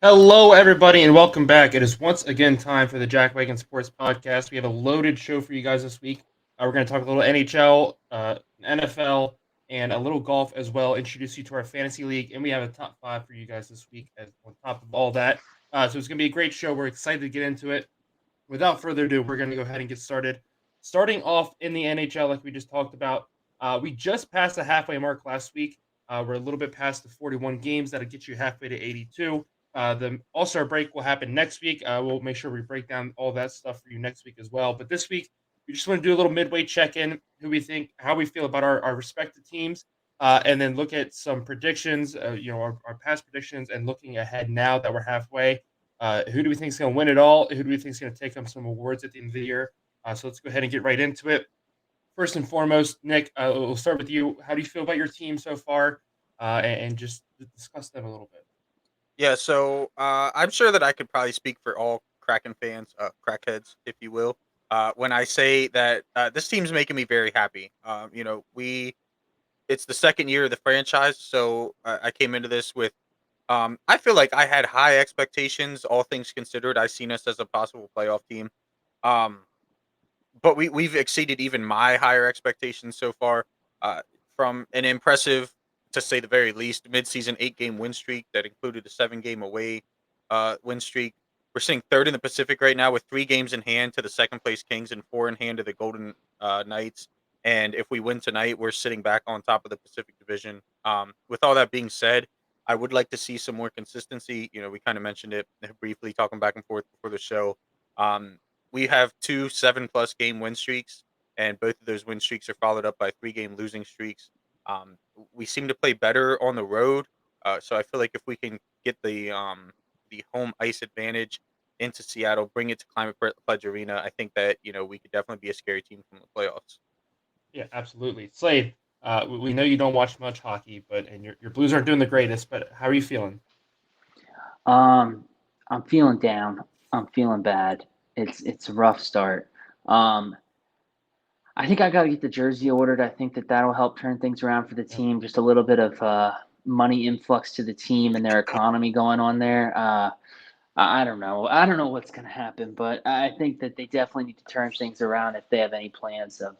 Hello, everybody, and welcome back. It is once again time for the Wagon Sports Podcast. We have a loaded show for you guys this week. We're going to talk a little NHL, NFL, and a little golf as well. Introduce you to our fantasy league, and we have a top five for you guys this week. As on top of all that, so it's going to be a great show. We're excited to get into it. Without further ado, we're going to go ahead and get started. Starting off in the NHL, like we just talked about, we just passed the halfway mark last week. We're a little bit past the 41 games. That'll get you halfway to 82. The All Star break will happen next week. We'll make sure we break down all that stuff for you next week as well. But this week, we just want to do a little midway check in, who we think, how we feel about our respective teams, and then look at some predictions, our past predictions, and looking ahead now that we're halfway. Who do we think is going to win it all? Who do we think is going to take home some awards at the end of the year? So let's go ahead and get right into it. First and foremost, Nick, we'll start with you. How do you feel about your team so far? And just discuss them a little bit. I'm sure that I could probably speak for all Kraken fans, crackheads, if you will, when I say that this team's making me very happy. It's the second year of the franchise, so I came into this with, I feel like I had high expectations, all things considered. I seen us as a possible playoff team. Um, but we've exceeded even my higher expectations so far. From an impressive, to say the very least, midseason 8-game win streak that included a 7-game away win streak. We're sitting third in the Pacific right now with 3 games in hand to the second place Kings and 4 in hand to the Golden Knights. And if we win tonight, we're sitting back on top of the Pacific Division. With all that being said, I would like to see some more consistency. We kind of mentioned it briefly, talking back and forth before the show. Um, we have 2 7+ game win streaks, and both of those win streaks are followed up by 3-game losing streaks. We seem to play better on the road, so I feel like if we can get the home ice advantage into Seattle, bring it to Pledge Arena, I think that we could definitely be a scary team from the playoffs. Yeah, absolutely. Slade, we know you don't watch much hockey, but and your Blues aren't doing the greatest. But how are you feeling? Um, I'm feeling down. I'm feeling bad. It's a rough start. Um, I think I got to get the jersey ordered. I think that that'll help turn things around for the Yep. team. Just a little bit of money influx to the team and their economy going on there. I don't know. I don't know what's going to happen, but I think that they definitely need to turn things around if they have any plans of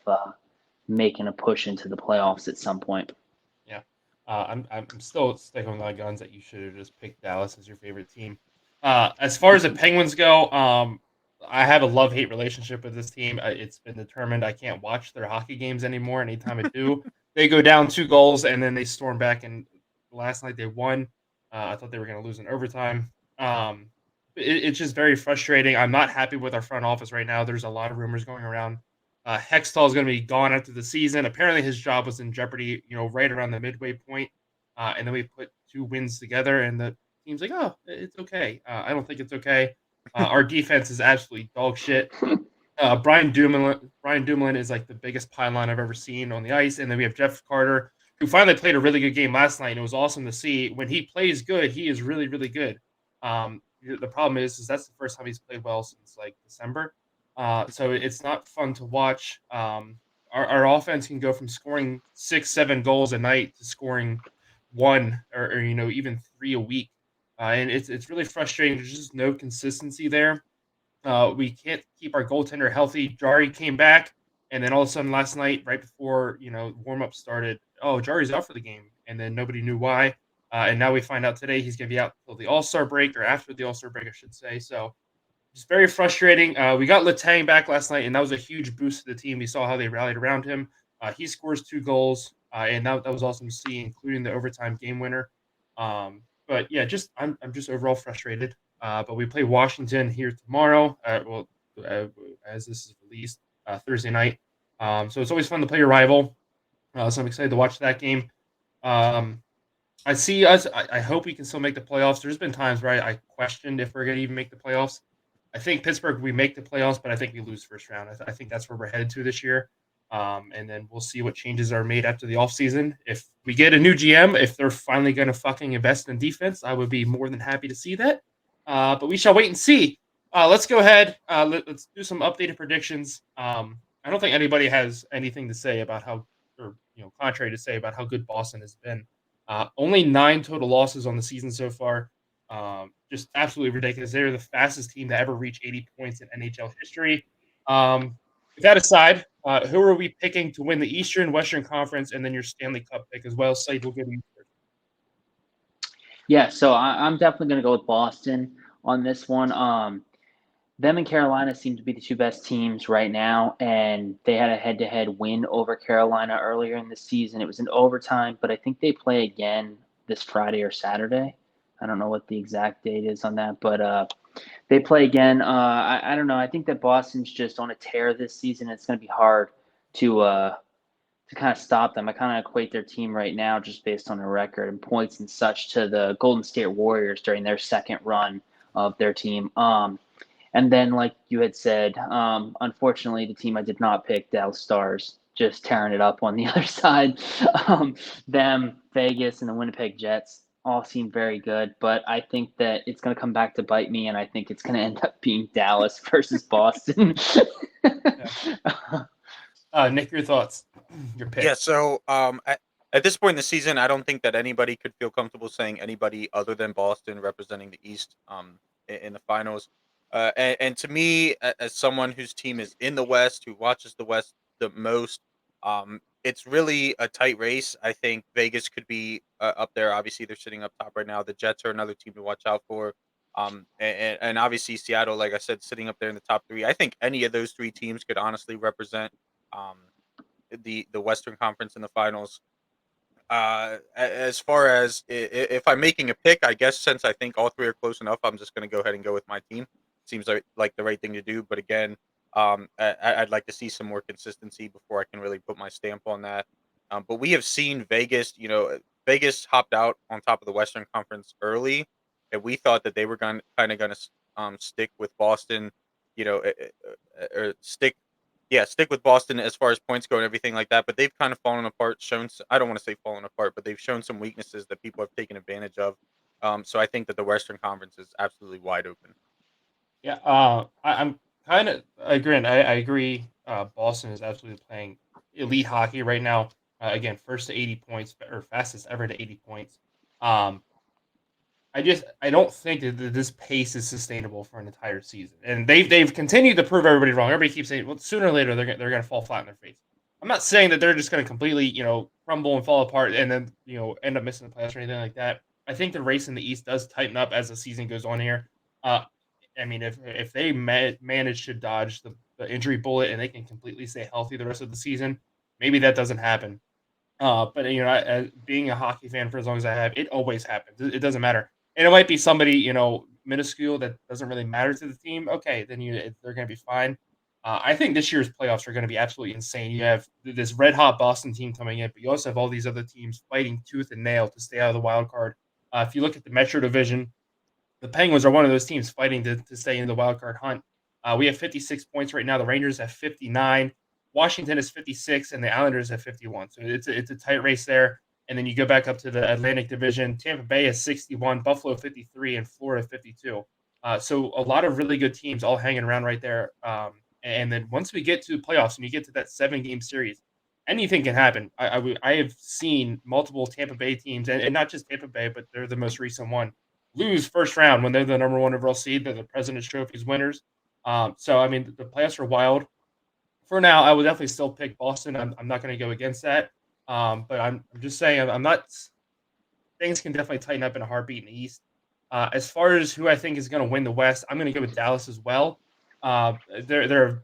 making a push into the playoffs at some point. Yeah. I'm still sticking with my guns that you should have just picked Dallas as your favorite team. As far as the Penguins go, I have a love hate relationship with this team. It's been determined I can't watch their hockey games anymore. Anytime I do, they go down 2 goals and then they storm back. And last night they won. I thought they were going to lose in overtime. It's just very frustrating. I'm not happy with our front office right now. There's a lot of rumors going around. Hextall is going to be gone after the season. Apparently, his job was in jeopardy, right around the midway point. And then we put 2 wins together, and the team's like, "Oh, it's okay." I don't think it's okay. Our defense is absolutely dog shit. Brian Dumoulin is like the biggest pylon I've ever seen on the ice, and then we have Jeff Carter, who finally played a really good game last night. And it was awesome to see. When he plays good, he is really, really good. The problem is that's the first time he's played well since like December. So it's not fun to watch. Our offense can go from scoring 6, 7 goals a night to scoring one or even three a week, and it's really frustrating. There's just no consistency there. We can't keep our goaltender healthy. Jari came back, and then all of a sudden last night, right before warm up started, oh, Jari's out for the game, and then nobody knew why. And now we find out today he's going to be out until the All Star break, or after the All Star break, I should say. So it's very frustrating. We got Letang back last night, and that was a huge boost to the team. We saw how they rallied around him. He scores 2 goals, and that was awesome to see, including the overtime game winner. But yeah, I'm just overall frustrated. But we play Washington here tomorrow. Uh, as this is released Thursday night. So it's always fun to play your rival. So I'm excited to watch that game. Um, I see us. I hope we can still make the playoffs. There's been times where I questioned if we're going to even make the playoffs. I think Pittsburgh, we make the playoffs, but I think we lose first round. I think that's where we're headed to this year. And then we'll see what changes are made after the offseason. If we get a new GM, if they're finally going to fucking invest in defense, I would be more than happy to see that. But we shall wait and see. Let's go ahead. Let's do some updated predictions. I don't think anybody has anything to say about how, or contrary to say about how good Boston has been. Only 9 total losses on the season so far. Just absolutely ridiculous. They're the fastest team to ever reach 80 points in NHL history. With that aside, who are we picking to win the Eastern, Western Conference, and then your Stanley Cup pick as well? Slade, we'll go to you first. Yeah, so I'm definitely going to go with Boston on this one. Them and Carolina seem to be the two best teams right now, and they had a head-to-head win over Carolina earlier in the season. It was in overtime, but I think they play again this Friday or Saturday. I don't know what the exact date is on that, but they play again. I don't know. I think that Boston's just on a tear this season. It's going to be hard to kind of stop them. I kind of equate their team right now, just based on their record and points and such, to the Golden State Warriors during their second run of their team. And then, like you had said, unfortunately, the team I did not pick, Dallas Stars, just tearing it up on the other side. Them, Vegas, and the Winnipeg Jets all seem very good, but I think that it's going to come back to bite me, and I think it's going to end up being Dallas versus Boston. Nick, your thoughts, your pick. Yeah, so at this point in the season, I don't think that anybody could feel comfortable saying anybody other than Boston representing the East in the finals. And to me, as someone whose team is in the West, who watches the West the most, it's really a tight race. I think Vegas could be up there. Obviously, they're sitting up top right now. The Jets are another team to watch out for. And obviously Seattle, like I said, sitting up there in the top three. I think any of those three teams could honestly represent um, the Western Conference in the finals. As far as if I'm making a pick, I guess since I think all three are close enough, I'm just going to go ahead and go with my team. Seems like the right thing to do. But again, I'd like to see some more consistency before I can really put my stamp on that. But we have seen Vegas. Vegas hopped out on top of the Western Conference early, and we thought that they were going kind of going to stick with Boston. Or stick with Boston as far as points go and everything like that. But they've kind of fallen apart. I don't want to say fallen apart, but they've shown some weaknesses that people have taken advantage of. So I think that the Western Conference is absolutely wide open. Yeah, I'm kind of agreeing. I agree. Boston is absolutely playing elite hockey right now. Again, first to 80 points or fastest ever to 80 points. Um, I don't think that this pace is sustainable for an entire season, and they've continued to prove everybody wrong. Everybody keeps saying, well, sooner or later they're gonna fall flat in their face. I'm not saying that they're just gonna completely crumble and fall apart and then end up missing the playoffs or anything like that. I think the race in the East does tighten up as the season goes on here. Uh, I mean, if they manage to dodge the injury bullet and they can completely stay healthy the rest of the season, maybe that doesn't happen. But being a hockey fan for as long as I have, it always happens. It doesn't matter, and it might be somebody minuscule that doesn't really matter to the team. Okay, then they're going to be fine. I think this year's playoffs are going to be absolutely insane. You have this red hot Boston team coming in, but you also have all these other teams fighting tooth and nail to stay out of the wild card. If you look at the Metro Division, the Penguins are one of those teams fighting to stay in the wild card hunt. We have 56 points right now. The Rangers have 59. Washington is 56, and the Islanders have 51. So it's a tight race there. And then you go back up to the Atlantic Division. Tampa Bay is 61, Buffalo 53, and Florida 52. So a lot of really good teams all hanging around right there. And then once we get to the playoffs and you get to that 7-game series, anything can happen. I have seen multiple Tampa Bay teams, and not just Tampa Bay, but they're the most recent one, lose first round when they're the number one overall seed. They're the President's Trophy's winners. So I mean, the playoffs are wild. For now, I would definitely still pick Boston. I'm not going to go against that. But I'm just saying I'm not. Things can definitely tighten up in a heartbeat in the East. As far as who I think is going to win the West, I'm going to go with Dallas as well. They're a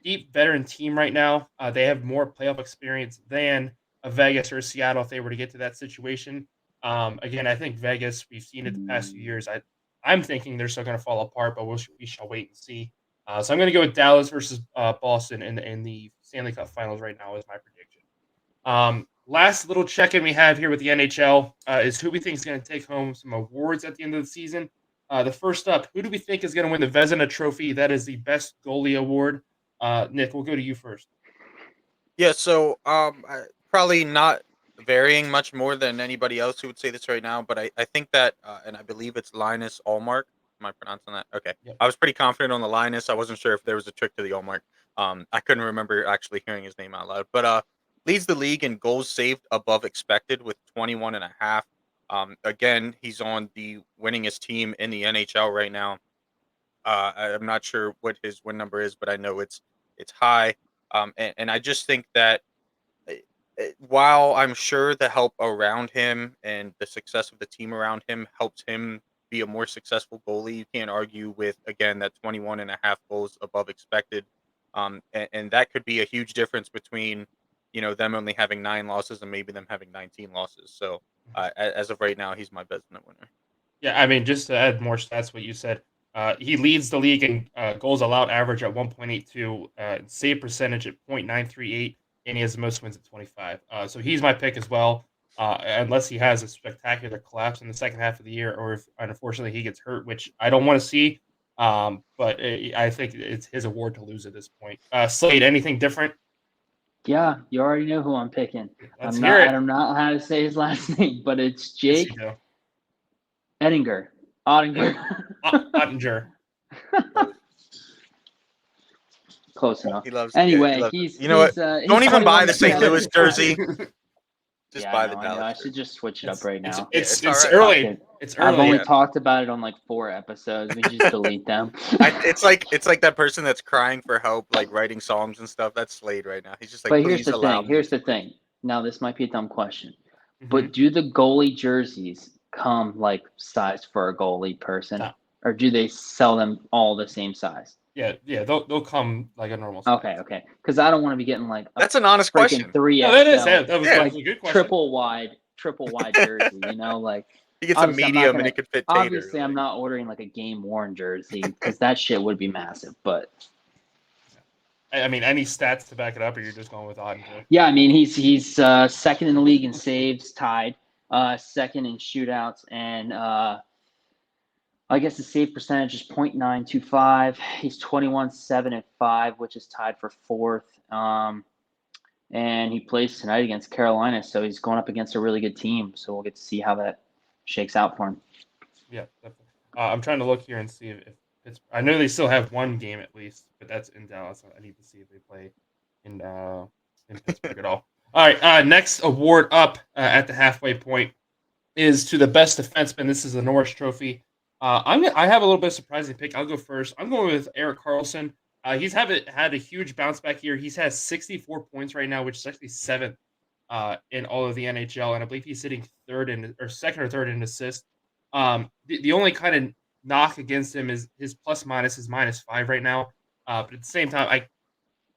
deep veteran team right now. They have more playoff experience than a Vegas or a Seattle if they were to get to that situation. Again, I think Vegas, we've seen it the past few years. I'm thinking they're still going to fall apart, but we shall wait and see. So I'm going to go with Dallas versus Boston in the Stanley Cup Finals right now is my prediction. Last little check-in we have here with the NHL is who we think is going to take home some awards at the end of the season. The first up, who do we think is going to win the Vezina Trophy? That is the best goalie award. Nick, we'll go to you first. Yeah, so probably not varying much more than anybody else who would say this right now, but I think that, and I believe it's Linus Allmark. Am I pronouncing that? Okay. Yep. I was pretty confident on the Linus. I wasn't sure if there was a trick to the Allmark. I couldn't remember actually hearing his name out loud, but leads the league in goals saved above expected with 21 and a half. Again, he's on the winningest team in the NHL right now. I'm not sure what his win number is, but I know it's high. And I just think that uh, while I'm sure the help around him and the success of the team around him helps him be a more successful goalie, you can't argue with, again, that 21 and a half goals above expected. And that could be a huge difference between, them only having 9 losses and maybe them having 19 losses. So as of right now, he's my best net winner. Yeah, I mean, just to add more stats, what you said, he leads the league in goals allowed average at 1.82, save percentage at .938, and he has the most wins at 25. So he's my pick as well, unless he has a spectacular collapse in the second half of the year, or if unfortunately he gets hurt, which I don't want to see. But I think it's his award to lose at this point. Slade, anything different? Yeah, you already know who I'm picking. Let's hear I it. don't know how to say his last name, but it's Yes, you Jake do. Ettinger. Ottinger. Ottinger. Close enough. He loves it. Yeah, he Anyway, loves it. he's You know what? Don't he's even buy 21 the St. Louis 7. jersey. Just Yeah, buy I the know, I know. I Dallas should jersey. just switch it up right now. Yeah, It's it's all right. early. Fuck it. It's I've early. only Yeah. talked about it on like 4 episodes. We just delete them. It's like that person that's crying for help, like writing songs and stuff. That's Slade right now. He's just like, But here's please the allow thing. me. Here's the thing. Now, this might be a dumb question, Mhm. but do the goalie jerseys come like size for a goalie person, No. or do they sell them all the same size? Yeah, they'll come like a normal size. Okay. Because I don't want to be getting like a That's an honest freaking question. 3XL, No, that is that was Yeah. a good question. triple wide jersey. Like He gets a obviously medium and it could fit Tater. obviously I'm not ordering like a game worn jersey because that shit would be massive. But I mean, any stats to back it up, or you're just going with Ottinger? yeah, I mean he's second in the league in saves, tied, second in shootouts, and I guess the save percentage is .925. He's 21-7-5, which is tied for fourth. And he plays tonight against Carolina, so he's going up against a really good team. So we'll get to see how that shakes out for him. Yeah, definitely. I'm trying to look here and see if it's. I know they still have one game at least, but that's in Dallas. I need to see if they play in Pittsburgh at all. All right, next award up at the halfway point is to the best defenseman. This is the Norris Trophy. I have a little bit of surprising pick. I'll go first. I'm going with Erik Karlsson. He's had a huge bounce back here. He's has 64 points right now, which is actually seventh in all of the NHL, and I believe he's sitting second or third in assists. The only kind of knock against him is his plus minus is -5 right now. But at the same time,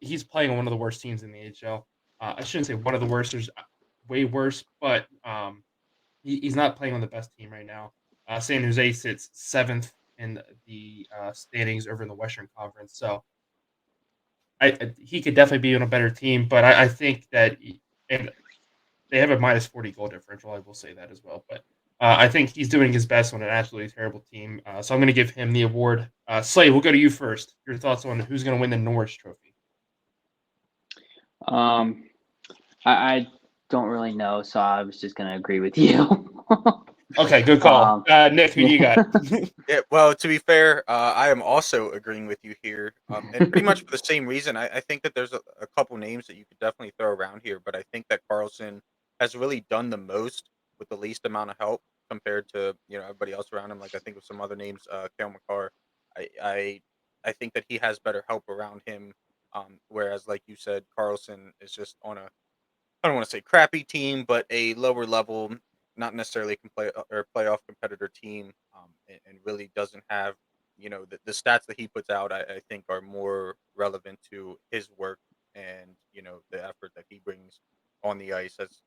he's playing on one of the worst teams in the NHL. I shouldn't say one of the worst. There's way worse, but he's not playing on the best team right now. San Jose sits seventh in the standings over in the Western Conference. So he could definitely be on a better team, but I think that and they have a -40 goal differential. I will say that as well, but I think he's doing his best on an absolutely terrible team. So I'm going to give him the award. Slade, we'll go to you first. Your thoughts on who's going to win the Norris Trophy? I don't really know, so I was just gonna agree with you. Okay, good call. Nick, who do you got? Yeah, well, to be fair, I am also agreeing with you here, and pretty much for the same reason. I think that there's a couple names that you could definitely throw around here, but I think that Carlson has really done the most with the least amount of help compared to everybody else around him. Like I think of some other names, Kale McCarr. I, I I think that he has better help around him. Whereas, like you said, Carlson is just on a I don't want to say crappy team, but a lower level, not necessarily or playoff competitor team, and really doesn't have the stats that he puts out. I think are more relevant to his work and the effort that he brings on the ice. As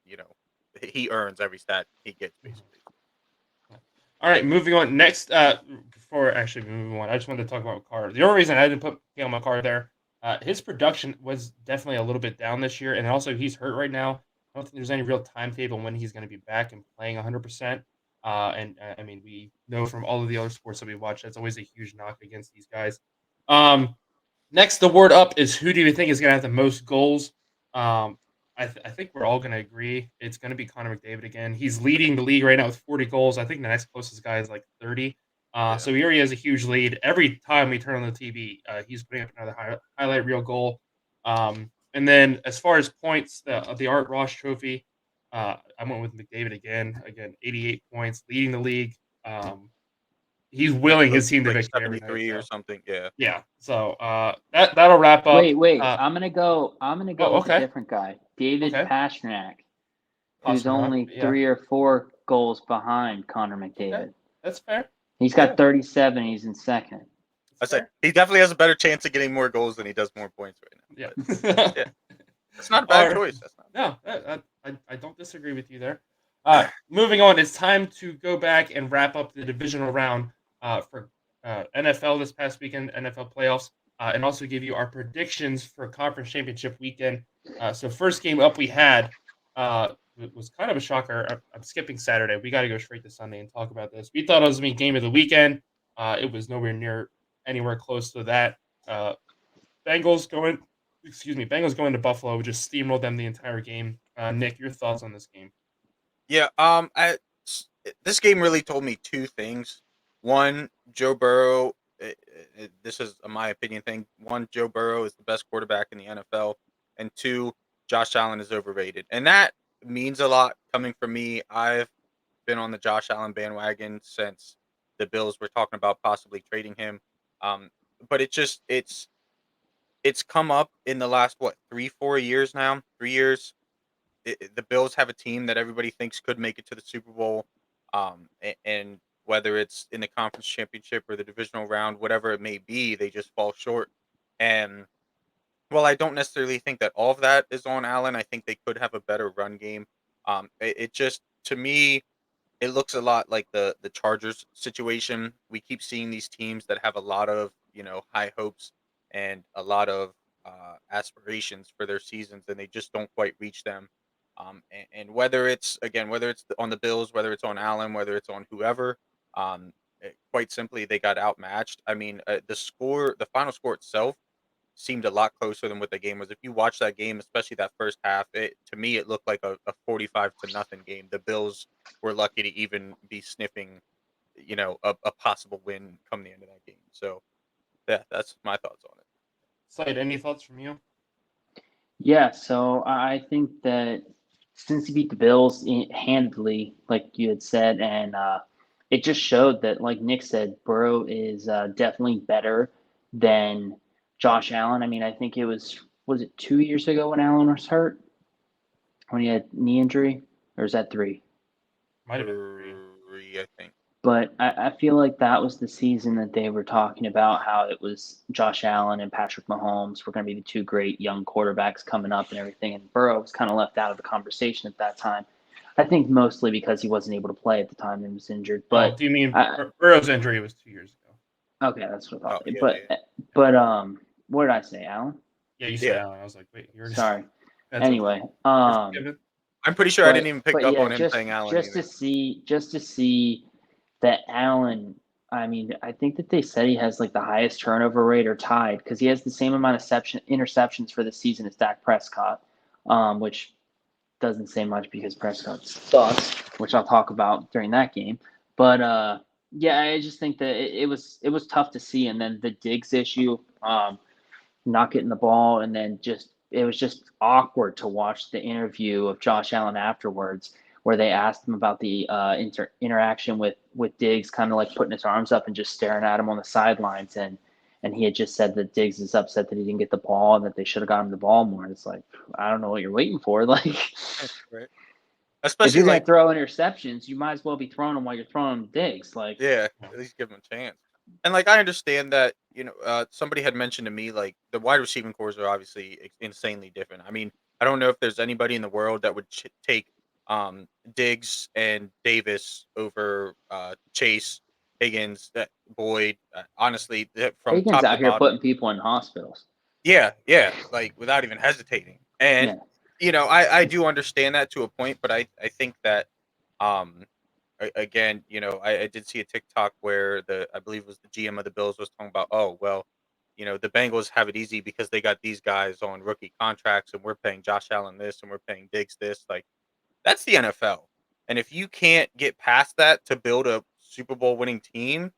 he earns every stat he gets basically. All right, moving on. Next, before actually moving on, I just wanted to talk about McCarr. The only reason I didn't put Kale McCarr there, his production was definitely a little bit down this year, and also he's hurt right now. I don't think there's any real timetable when he's going to be back and playing 100%. I mean, we know from all of the other sports that we watch, that's always a huge knock against these guys. Next, the word up is who do you think is going to have the most goals? Um, I think we're all going to agree it's going to be Connor McDavid again. He's leading the league right now with 40 goals. I think the next closest guy is like 30. Yeah. So he already has a huge lead. Every time we turn on the TV, he's putting up another highlight reel goal. And then as far as points, the Art Ross Trophy, I went with McDavid again. Again, 88 points, leading the league. He's willing his team to like victory every night. 73 or So something. Yeah. yeah. So that'll wrap up. Wait. I'm gonna go. With a Okay. different guy, David Okay. Pastrnak, who's Pasternak. only Yeah. 3 or 4 goals behind Connor Okay. McDavid. That's fair. He's Yeah. got 37. He's in second. I That's say fair. he definitely has a better chance of getting more goals than he does more points right now. Yeah. Yeah. That's not a All bad right. choice. That's not. No, I don't disagree with you there. Moving on, it's time to go back and wrap up the divisional round for NFL this past weekend, NFL playoffs, and also give you our predictions for conference championship weekend. So first game up we had was kind of a shocker. I'm skipping Saturday. We got to go straight to Sunday and talk about this. We thought it was going to be game of the weekend. It was nowhere near anywhere close to that. Uh, Bengals going Bengals going to Buffalo, just steamrolled them the entire game. Nick, your thoughts on this game? Yeah. This game really told me two things. One, Joe Burrow. This is my opinion thing. One, Joe Burrow is the best quarterback in the NFL, and two, Josh Allen is overrated, and that means a lot coming from me. I've been on the Josh Allen bandwagon since the Bills were talking about possibly trading him. Um, but it's come up in the last what 3 4 years now. 3 years the Bills have a team that everybody thinks could make it to the Super Bowl, and whether it's in the conference championship or the divisional round, whatever it may be, they just fall short. And well, I don't necessarily think that all of that is on Allen. I think they could have a better run game. It just to me it looks a lot like the Chargers situation. We keep seeing these teams that have a lot of high hopes and a lot of aspirations for their seasons, and they just don't quite reach them. And whether it's again, whether it's on the Bills, whether it's on Allen, whether it's on whoever, quite simply they got outmatched. I mean, the final score itself seemed a lot closer than what the game was. If you watch that game, especially that first half, it to me it looked like a 45-0 game. The Bills were lucky to even be sniffing, a possible win come the end of that game. So yeah, that's my thoughts on it. Slade, any thoughts from you? Yeah, so I think that since he beat the Bills handedly, like you had said, and it just showed that, like Nick said, Burrow is definitely better than Josh Allen. I mean, I think was it 2 years ago when Allen was hurt, when he had knee injury, or is that three? Might have been three. Three, I think. But I feel like that was the season that they were talking about how it was Josh Allen and Patrick Mahomes were going to be the two great young quarterbacks coming up and everything. And Burrow was kind of left out of the conversation at that time. I think mostly because he wasn't able to play at the time and was injured. Oh, But do you mean Burrow's injury was 2 years ago? okay, that's what I Oh thought. yeah, But yeah, what did I say, Allen? Yeah, you said yeah. Allen. I was like, wait, you already. Sorry. That's okay. Anyway, You're forgiven. I'm pretty sure I didn't even pick up yeah, on him saying Allen just either. to see that Allen. I mean, I think that they said he has like the highest turnover rate or tied because he has the same amount of interceptions for the season as Dak Prescott, which doesn't say much because Prescott sucks, which I'll talk about during that game. But yeah, I just think that it was tough to see, and then the Diggs issue, not getting the ball, and then it was just awkward to watch the interview of Josh Allen afterwards, where they asked him about the interaction with Diggs, kind of like putting his arms up and just staring at him on the sidelines, and he had just said that Diggs is upset that he didn't get the ball and that they should have got him the ball more. And it's like, I don't know what you're waiting for. Like, Right. if Especially you're gonna like throw interceptions, you might as well be throwing them while you're throwing Diggs. Like, yeah, Yeah. at least give him a chance. And like I understand that somebody had mentioned to me like the wide receiving cores are obviously insanely different. I mean, I don't know if there's anybody in the world that would take Diggs and Davis over Chase, Higgins, that Boyd. Honestly, from Higgins top to out here bottom. putting people in hospitals. Yeah, yeah, like without even hesitating. And Yeah. I do understand that to a point, but I think that um again, I did see a TikTok where I believe it was the GM of the Bills was talking about, oh well, the Bengals have it easy because they got these guys on rookie contracts, and we're paying Josh Allen this, and we're paying Diggs this. Like that's the NFL, and if you can't get past that to build a Super Bowl winning team,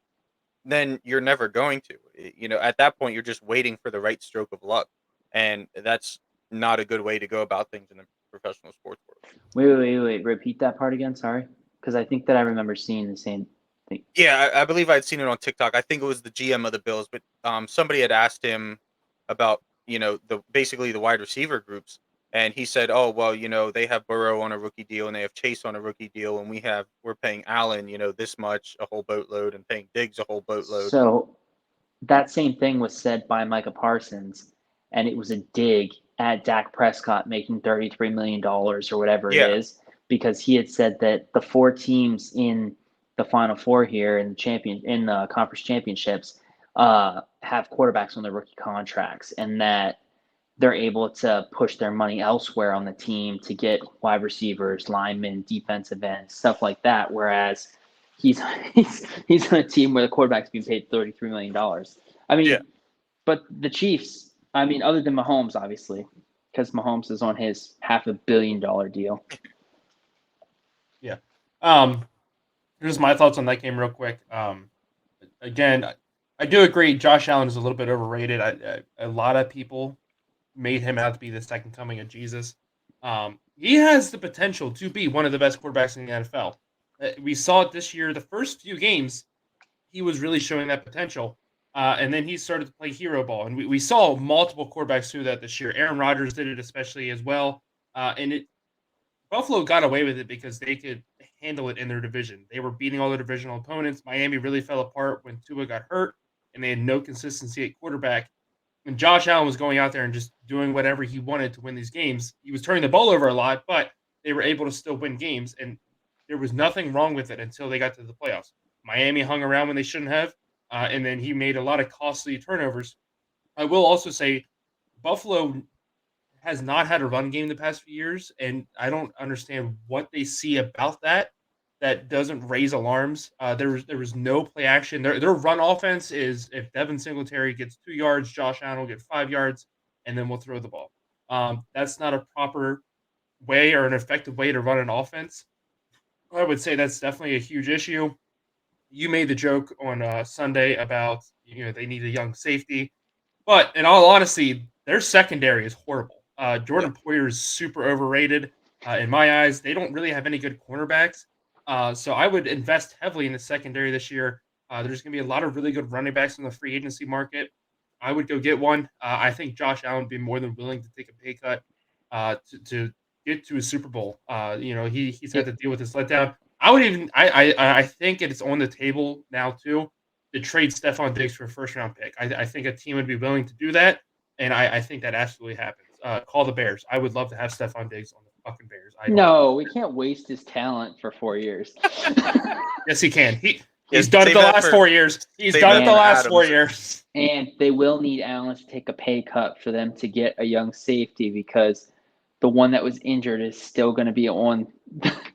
then you're never going to. At that point, you're just waiting for the right stroke of luck, and that's not a good way to go about things professional sports world. Wait. Repeat that part again. Sorry, because I think that I remember seeing the same thing. Yeah, I believe I'd seen it on TikTok. I think it was the GM of the Bills, but somebody had asked him about basically the wide receiver groups, and he said, "Oh well, they have Burrow on a rookie deal and they have Chase on a rookie deal, and we're paying Allen, this much, a whole boatload, and paying Diggs a whole boatload." So that same thing was said by Micah Parsons, and it was a dig at Dak Prescott making $33 million or whatever it Yeah, is, because he had said that the four teams in the Final Four here in the conference championships have quarterbacks on their rookie contracts, and that they're able to push their money elsewhere on the team to get wide receivers, linemen, defensive ends, stuff like that. Whereas he's he's on a team where the quarterback's being paid $33 million. I yeah, mean, but the Chiefs, I mean, other than Mahomes, obviously, because Mahomes is on his $500 million deal. Yeah. Here's my thoughts on that game real quick. Again, I do agree Josh Allen is a little bit overrated. A lot of people made him out to be the second coming of Jesus. He has the potential to be one of the best quarterbacks in the NFL. We saw it this year. The first few games, he was really showing that potential. And then he started to play hero ball. And we saw multiple quarterbacks do that this year. Aaron Rodgers did it especially as well. And Buffalo got away with it because they could handle it in their division. They were beating all their divisional opponents. Miami really fell apart when Tua got hurt, and they had no consistency at quarterback. And Josh Allen was going out there and just doing whatever he wanted to win these games. He was turning the ball over a lot, but they were able to still win games, and there was nothing wrong with it until they got to the playoffs. Miami hung around when they shouldn't have, and then he made a lot of costly turnovers. I will also say Buffalo has not had a run game the past few years, and I don't understand what they see about that doesn't raise alarms. There was no play action. Their run offense is if Devin Singletary gets 2 yards, Josh Allen will get 5 yards, and then we'll throw the ball. That's not a proper way or an effective way to run an offense. I would say that's definitely a huge issue. You made the joke on Sunday about they need a young safety. But in all honesty, their secondary is horrible. yeah. Jordan Poyer is super overrated in my eyes. They don't really have any good cornerbacks. So I would invest heavily in the secondary this year. There's going to be a lot of really good running backs in the free agency market. I would go get one. I think Josh Allen would be more than willing to take a pay cut to get to a Super Bowl. He's had to deal with this letdown. I think it's on the table now too to trade Stephon Diggs for a first round pick. I think a team would be willing to do that, and I think that absolutely happens. Call the Bears. I would love to have Stephon Diggs on the fucking Bears. I don't. No, we can't waste his talent for 4 years. Yes, he can. He's Yeah, done it save the that last for- 4 years. He's save done that it the for last 4 Adams. years. And they will need Allen to take a pay cut for them to get a young safety, because the one that was injured is still going to be on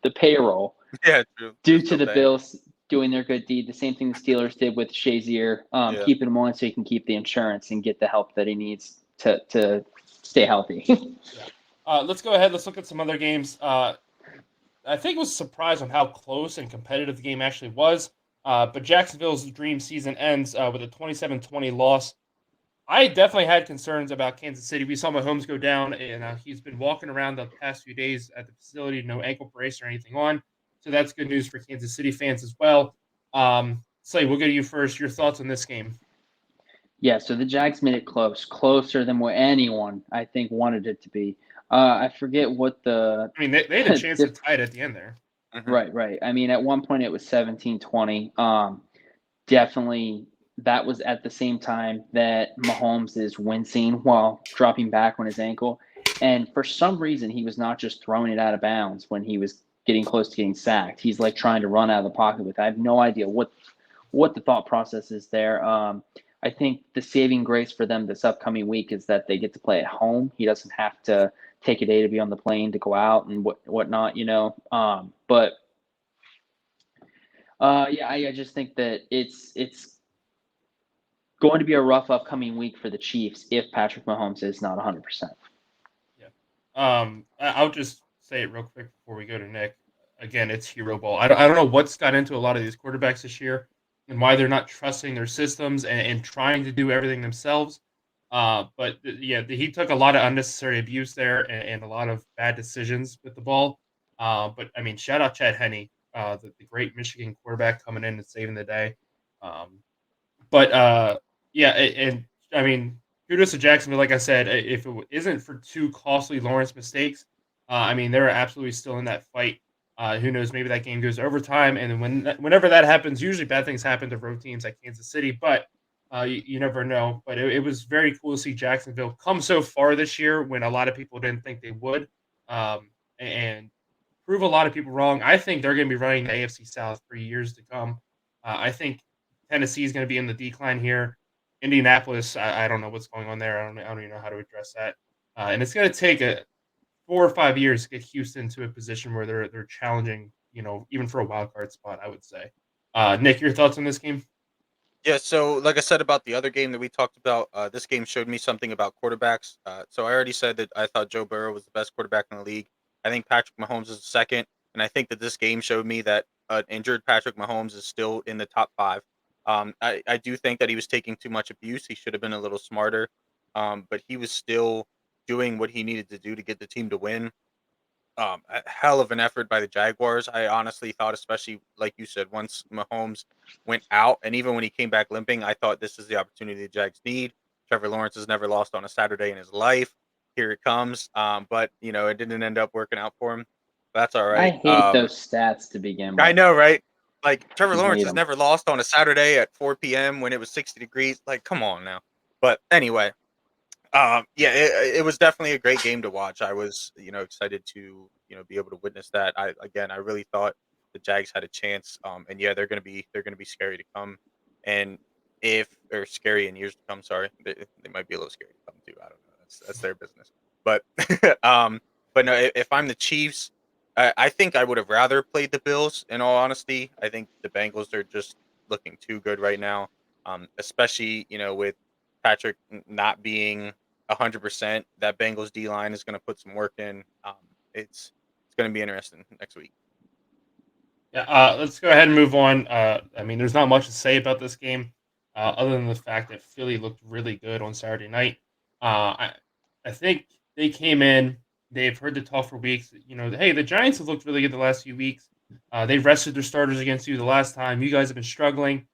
the payroll Yeah, true. due They're to still the paying. Bills doing their good deed. The same thing the Steelers did with Shazier, Yeah. keeping him on so he can keep the insurance and get the help that he needs to stay healthy. Let's go ahead. Let's look at some other games. I think it was a surprise on how close and competitive the game actually was. But Jacksonville's dream season ends with a 27-20 loss. I definitely had concerns about Kansas City. We saw Mahomes go down, and he's been walking around the past few days at the facility, no ankle brace or anything on. So that's good news for Kansas City fans as well. Slay, we'll go to you first. Your thoughts on this game? Yeah, so the Jags made it closer than what anyone I think wanted it to be. I forget what the I mean, they had a chance to tie it at the end there. Mhm. right. I mean, at one point it was 17-20. Definitely that was at the same time that Mahomes is wincing while dropping back on his ankle. And for some reason, he was not just throwing it out of bounds when he was getting close to getting sacked. He's like trying to run out of the pocket with it. I have no idea what the thought process is there. I think the saving grace for them this upcoming week is that they get to play at home. He doesn't have to take a day to be on the plane to go out and whatnot, But yeah, I just think that it's going to be a rough upcoming week for the Chiefs if Patrick Mahomes is not 100%. Yeah. I'll just say it real quick before we go to Nick. Again, it's hero ball. I don't know what's got into a lot of these quarterbacks this year and why they're not trusting their systems and trying to do everything themselves. But he took a lot of unnecessary abuse there and a lot of bad decisions with the ball. But I mean, shout out Chad Henne, the great Michigan quarterback coming in and saving the day. Um, but yeah, and I mean, kudos to Jacksonville. Like I said, if it isn't for two costly Lawrence mistakes, I mean, they're absolutely still in that fight. Who knows? Maybe that game goes overtime, and then whenever that happens, usually bad things happen to road teams like Kansas City. But you never know. But it was very cool to see Jacksonville come so far this year when a lot of people didn't think they would, and prove a lot of people wrong. I think they're going to be running the AFC South for years to come. I think Tennessee is going to be in the decline here. Indianapolis, I don't know what's going on there. I don't even know how to address that. And it's going to take 4 or 5 years to get Houston to a position where they're challenging, even for a wild card spot. I would say. Nick, your thoughts on this game? Yeah, so like I said about the other game that we talked about, this game showed me something about quarterbacks. So I already said that I thought Joe Burrow was the best quarterback in the league. I think Patrick Mahomes is second, and I think that this game showed me that an injured Patrick Mahomes is still in the top five. I do think that he was taking too much abuse. He should have been a little smarter, but he was still doing what he needed to do to get the team to win. A hell of an effort by the Jaguars. I honestly thought, especially like you said, once Mahomes went out, and even when he came back limping, I thought this is the opportunity the Jags need. Trevor Lawrence has never lost on a Saturday in his life. Here it comes. But it didn't end up working out for him. That's all I right. hate those stats to begin I with. know, right? Like Trevor I Lawrence hate has them. never lost on a Saturday at 4 p.m. when it was 60 degrees. Like, come on now. But anyway, yeah, it was definitely a great game to watch. I was, excited to, be able to witness that. I really thought the Jags had a chance. And yeah, they're gonna be scary to come, and if or scary in years to come. Sorry, they might be a little scary to come too. I don't know. That's their business. But, um, but no, if I'm the Chiefs, I think I would have rather played the Bills. In all honesty, I think the Bengals are just looking too good right now. Especially with Patrick not being 100%. That Bengals D line is going to put some work in. It's going to be interesting next week. Yeah, let's go ahead and move on. I mean, there's not much to say about this game, other than the fact that Philly looked really good on Saturday night. I think they came in. They've heard the talk for weeks. Hey, the Giants have looked really good the last few weeks. They rested their starters against you the last time. You guys have been struggling,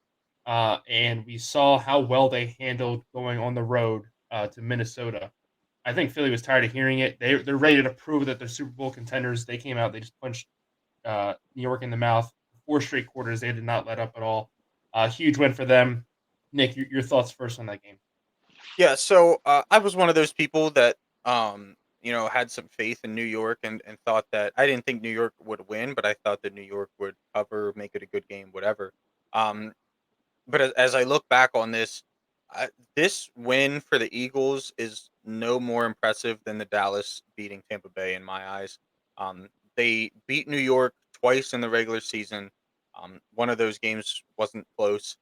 and we saw how well they handled going on the road to Minnesota. I think Philly was tired of hearing it. They're ready to prove that they're Super Bowl contenders. They came out. They just punched New York in the mouth. 4 straight quarters, they did not let up at all. Huge win for them. Nick, your thoughts first on that game? Yeah, so I was one of those people that had some faith in New York and thought that I didn't think New York would win, but I thought that New York would cover, make it a good game, whatever. Um, but as I look back on this, this win for the Eagles is no more impressive than the Dallas beating Tampa Bay in my eyes. They beat New York twice in the regular season. One of those games wasn't close,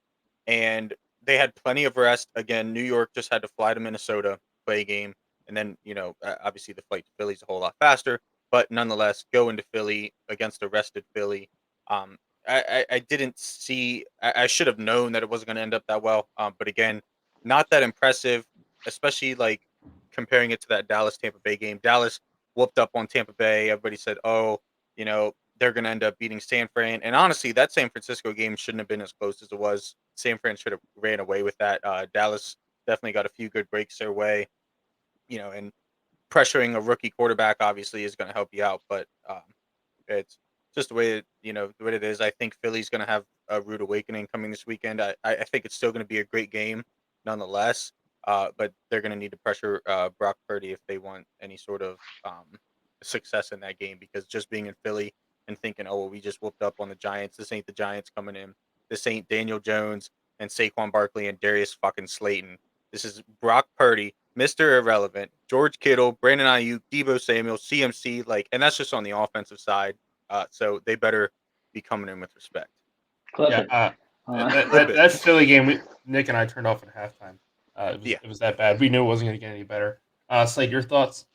and they had plenty of rest. Again, New York just had to fly to Minnesota, play a game, and then obviously the flight to Philly is a whole lot faster. But nonetheless, go into Philly against a rested Philly. Um, I didn't see. I should have known that it wasn't going to end up that well. But again, not that impressive, especially like comparing it to that Dallas Tampa Bay game. Dallas whooped up on Tampa Bay. Everybody said, "Oh, they're going to end up beating San Fran." And honestly, that San Francisco game shouldn't have been as close as it was. San Fran should have ran away with that. Dallas definitely got a few good breaks their way. And pressuring a rookie quarterback obviously is going to help you out, but it's just the way it is. I think Philly's going to have a rude awakening coming this weekend. I think it's still going to be a great game, nonetheless. But they're going to need to pressure Brock Purdy if they want any sort of success in that game. Because just being in Philly and thinking, oh well, we just whooped up on the Giants. This ain't the Giants coming in. This ain't Daniel Jones and Saquon Barkley and Darius fucking Slayton. This is Brock Purdy, Mr. Irrelevant, George Kittle, Brandon Ayuk, Debo Samuel, CMC, and that's just on the offensive side. So they better be coming in with respect. Yeah, Clifford. that, A little that bit. that Philly game, Nick and I turned off at halftime. It was Yeah. it was that bad. We knew it wasn't going to get any better. Slade, your thoughts?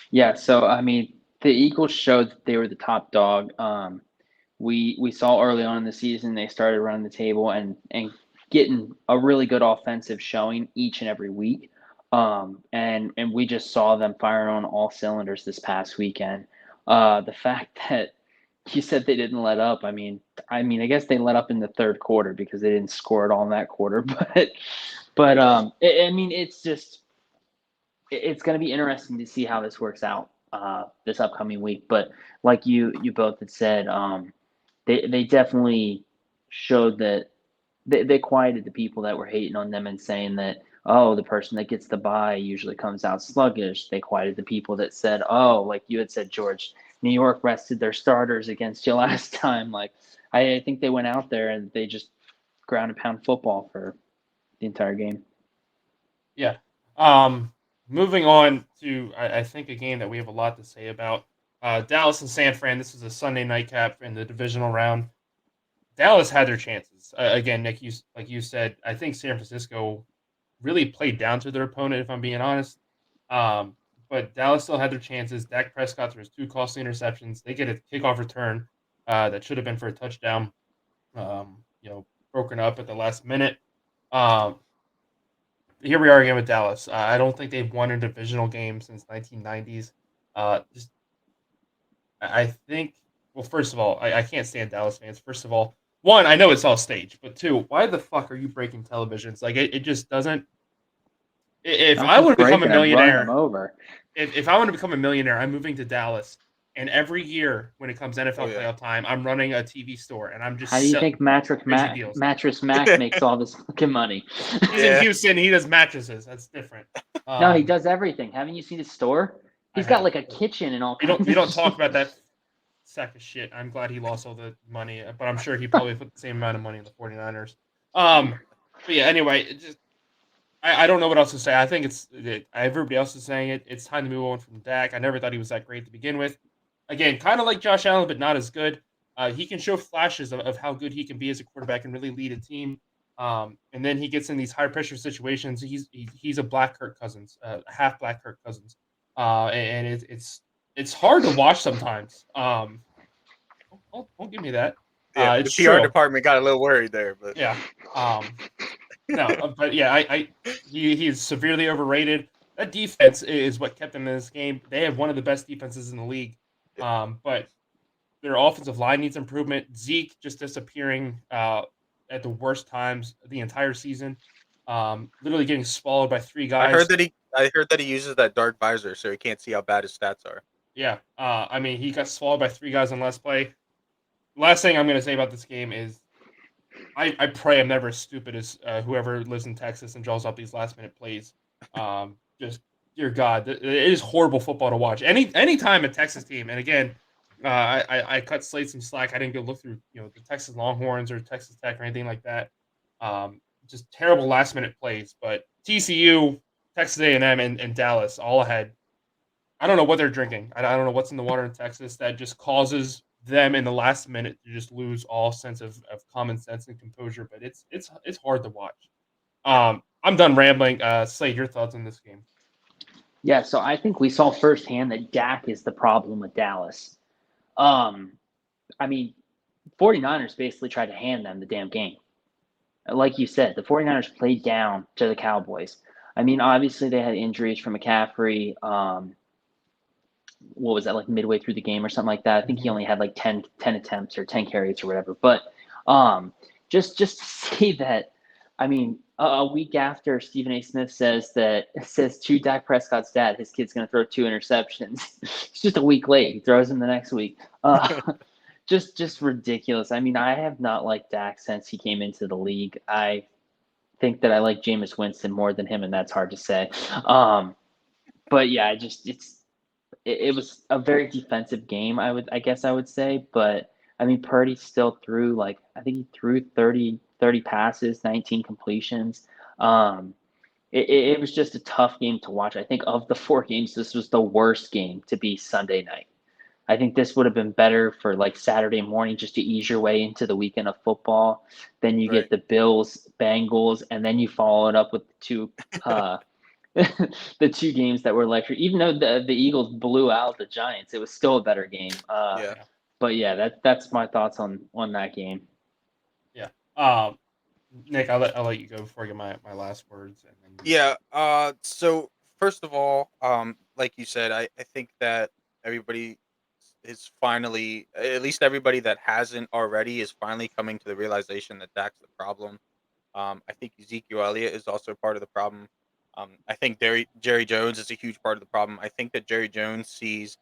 Yeah, so I mean, the Eagles showed that they were the top dog. We saw early on in the season they started running the table and getting a really good offensive showing each and every week. And we just saw them firing on all cylinders this past weekend. The fact that you said they didn't let up, I guess they let up in the third quarter because they didn't score at all in that quarter. But it's just it's going to be interesting to see how this works out this upcoming week. But like you both had said, they definitely showed that they quieted the people that were hating on them and saying that, oh, the person that gets the bye usually comes out sluggish. They quieted the people that said, oh, like you had said, George, New York rested their starters against you last time. Like I think they went out there and they just ground and pound football for the entire game. Yeah. Moving on to I think a game that we have a lot to say about. Dallas and San Fran. This is a Sunday nightcap in the divisional round. Dallas had their chances. Again, Nick, like you said, I think San Francisco really played down to their opponent, if I'm being honest. But Dallas still had their chances. Dak Prescott throws 2 costly interceptions. They get a kickoff return that should have been for a touchdown. Broken up at the last minute. Um, Here we are again with Dallas. I don't think they've won a divisional game since 1990s. Just I think. Well, first of all, I can't stand Dallas fans. First of all, one, I know it's all staged, but two, why the fuck are you breaking televisions? Like it just doesn't. If Not I just want to become a breaking them, running them millionaire, over. if I want to become a millionaire, I'm moving to Dallas. And every year when it comes NFL playoff time, I'm running a TV store and I'm just How do you selling think Mattress crazy deals. Mac makes all this fucking money? He's in Houston. He does mattresses. That's different. No, he does everything. Haven't you seen his store? He's got like a kitchen and all kinds. We don't talk about that sack of shit. I'm glad he lost all the money, but I'm sure he probably put the same amount of money in the 49ers. But yeah, anyway, I don't know what else to say. I think everybody else is saying it. It's time to move on from Dak. I never thought he was that great to begin with. Again, kind of like Josh Allen, but not as good. He can show flashes of how good he can be as a quarterback and really lead a team. And then he gets in these high pressure situations. He's a black Kirk Cousins, half black Kirk Cousins, and it's hard to watch sometimes. Don't give me that. Yeah, It's the PR true. department got a little worried there, but Yeah. No, but yeah, he is severely overrated. That defense is what kept them in this game. They have one of the best defenses in the league. But their offensive line needs improvement. Zeke just disappearing at the worst times the entire season. Literally getting swallowed by 3 guys. I heard that he uses that dark visor so he can't see how bad his stats are. Yeah. He got swallowed by 3 guys on last play. Last thing I'm going to say about this game is I pray I'm never as stupid as whoever lives in Texas and draws up these last minute plays. Just dear God, it is horrible football to watch. Any time a Texas team, and again, I cut Slate some slack. I didn't go look through the Texas Longhorns or Texas Tech or anything like that. Just terrible last minute plays. But TCU, Texas A&M, and Dallas all ahead. I don't know what they're drinking. I don't know what's in the water in Texas that just causes them in the last minute to just lose all sense of common sense and composure. But it's hard to watch. I'm done rambling. Slade, your thoughts on this game? Yeah, so I think we saw firsthand that Dak is the problem with Dallas. 49ers basically tried to hand them the damn game. Like you said, the 49ers played down to the Cowboys. Obviously they had injuries from McCaffrey. What was that, like midway through the game or something like that? I think he only had like 10 attempts or 10 carries or whatever. But just to see that, a week after Stephen A. Smith says to Dak Prescott's dad, his kid's going to throw 2 interceptions. It's just a week late. He throws them the next week. Just ridiculous. I have not liked Dak since he came into the league. I think that I like Jameis Winston more than him, and that's hard to say. But yeah, it was a very defensive game, I guess I would say. But Purdy still threw I think he threw 30 passes, 19 completions. It was just a tough game to watch. I think of the 4 games, this was the worst game to be Sunday night. I think this would have been better for Saturday morning just to ease your way into the weekend of football. Then you get the Bills, Bengals, and then you follow it up with the 2 games that were electric. Even though the Eagles blew out the Giants, it was still a better game. But yeah, that's my thoughts on that game. Yeah. Nick, I'll let you go before I get my last words. And then Yeah. So first of all, like you said, I think that everybody is finally, at least everybody that hasn't already, is finally coming to the realization that Dak's the problem. I think Ezekiel Elliott is also part of the problem. I think Jerry Jones is a huge part of the problem. I think that Jerry Jones sees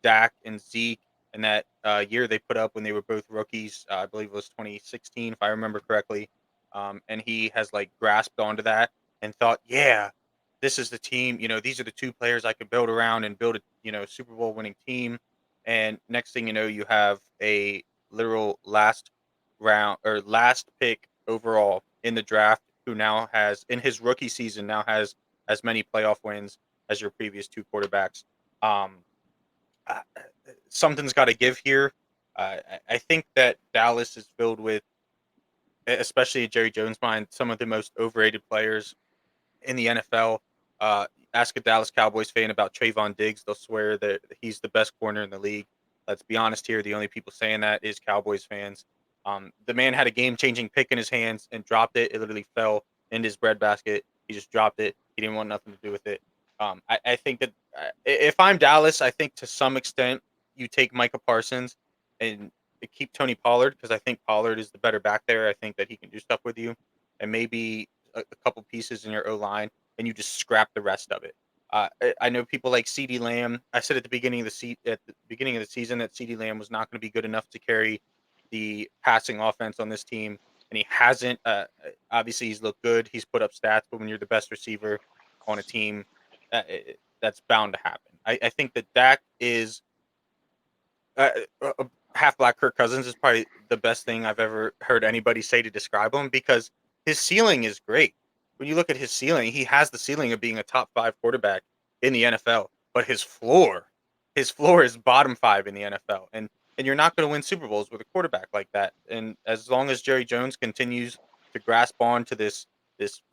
Dak and Zeke in that year they put up when they were both rookies. I believe it was 2016, if I remember correctly. And he has like grasped onto that and thought, yeah, this is the team. These are the two players I could build around and build a Super Bowl winning team. And next thing you know, you have a literal last round or last pick overall in the draft who now has in his rookie season now has as many playoff wins as your previous two quarterbacks. Um, Something's got to give here. I think that Dallas is filled with, especially Jerry Jones' mind, some of the most overrated players in the NFL. Ask a Dallas Cowboys fan about Trayvon Diggs; they'll swear that he's the best corner in the league. Let's be honest here; the only people saying that is Cowboys fans. The man had a game-changing pick in his hands and dropped it. It literally fell in his breadbasket. He just dropped it. He didn't want nothing to do with it. I think that if I'm Dallas, I think to some extent you take Micah Parsons and keep Tony Pollard because I think Pollard is the better back there. I think that he can do stuff with you, and maybe a couple pieces in your O line and you just scrap the rest of it. I know people like CeeDee Lamb. I said at the beginning of the season that CeeDee Lamb was not going to be good enough to carry the passing offense on this team, and he hasn't. Obviously, he's looked good. He's put up stats, but when you're the best receiver on a team, that's bound to happen. I think that Dak is half black Kirk Cousins is probably the best thing I've ever heard anybody say to describe him because his ceiling is great. When you look at his ceiling, he has the ceiling of being a top 5 quarterback in the NFL, but his floor is bottom 5 in the NFL. And you're not going to win Super Bowls with a quarterback like that. And as long as Jerry Jones continues to grasp on to this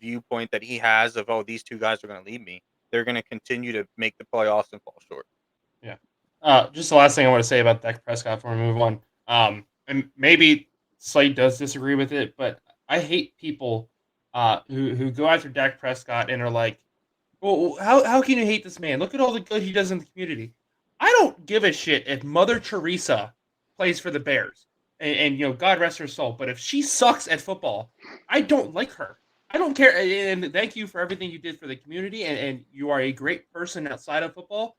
viewpoint that he has of, oh, these two guys are going to lead me, they're going to continue to make the playoffs and fall short. yeah. Just the last thing I want to say about Dak Prescott before we move on. And maybe Slade does disagree with it, but I hate people who go after Dak Prescott and are like, well, how can you hate this man? Look at all the good he does in the community. I don't give a shit if Mother Teresa plays for the Bears, and God rest her soul. But if she sucks at football, I don't like her. I don't care. And thank you for everything you did for the community, and you are a great person outside of football.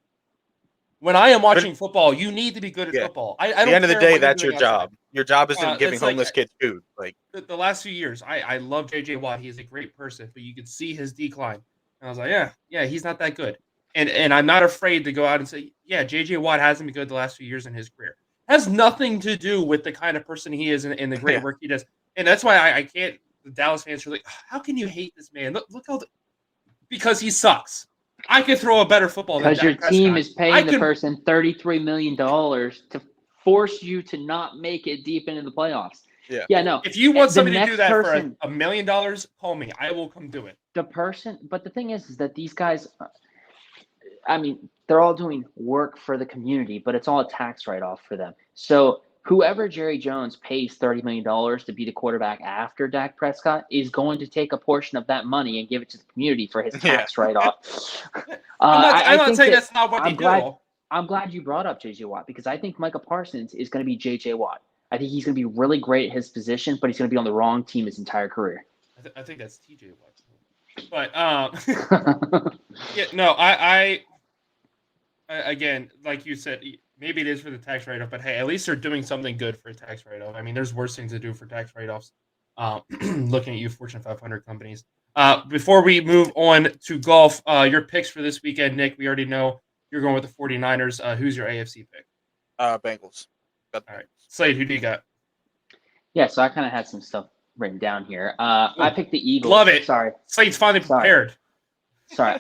When I am But watching football, you need to be good at yeah, football. at I the don't end of the care day, what you're that's doing your outside. job. Your job isn't giving It's like homeless kids food. Like, the last few years, I love JJ Watt. He's a great person, but you could see his decline. And I was like, yeah, he's not that good. And I'm not afraid to go out and say, yeah, JJ Watt hasn't been good the last few years in his career. Has nothing to do with the kind of person he is and the great yeah, work he does. And that's why I can't. The Dallas fans are like, how can you hate this man? Look how because he sucks. I can throw a better football than Because your Dak team Prescott. is I paying the can. person $33 million to force you to not make it deep into the playoffs. yeah, Yeah, no. If you want The somebody to do next that for person, $1 million, call me. I will come do it. but the thing is that these guys, I mean, they're all doing work for the community, but it's all a tax write off for them. So whoever Jerry Jones pays $30 million to be the quarterback after Dak Prescott is going to take a portion of that money and give it to the community for his yeah. tax write off. I'm I not think saying that that's not what they I'm glad do. I'm glad you brought up JJ Watt because I think Micah Parsons is going to be JJ Watt. I think he's going to be really great at his position, but he's going to be on the wrong team his entire career. I think that's TJ Watt. But yeah, no, again, like you said, maybe it is for the tax write off, but hey, at least they're doing something good for a tax write off. I mean, there's worse things to do for tax write offs. Looking at you, Fortune 500 companies. Before we move on to golf, your picks for this weekend, Nick, we already know you're going with the 49ers. Who's your AFC pick? Bengals. Got the All right. Bengals. Slade, who do you got? Yeah, so I kind of had some stuff written down here. I Ooh, picked the Eagles. love it. Sorry. Slade's finally Sorry. prepared.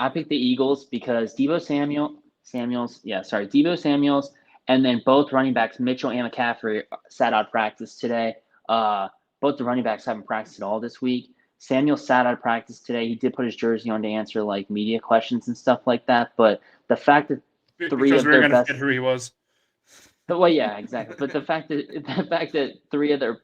I picked the Eagles because Debo Samuels, and then both running backs, Mitchell and McCaffrey, sat out of practice today. Both the running backs haven't practiced at all this week. Samuel sat out of practice today. He did put his jersey on to answer like media questions and stuff like that. But the fact that three Because of we were their going to best, forget who he was. well, yeah, exactly. But the fact that three of their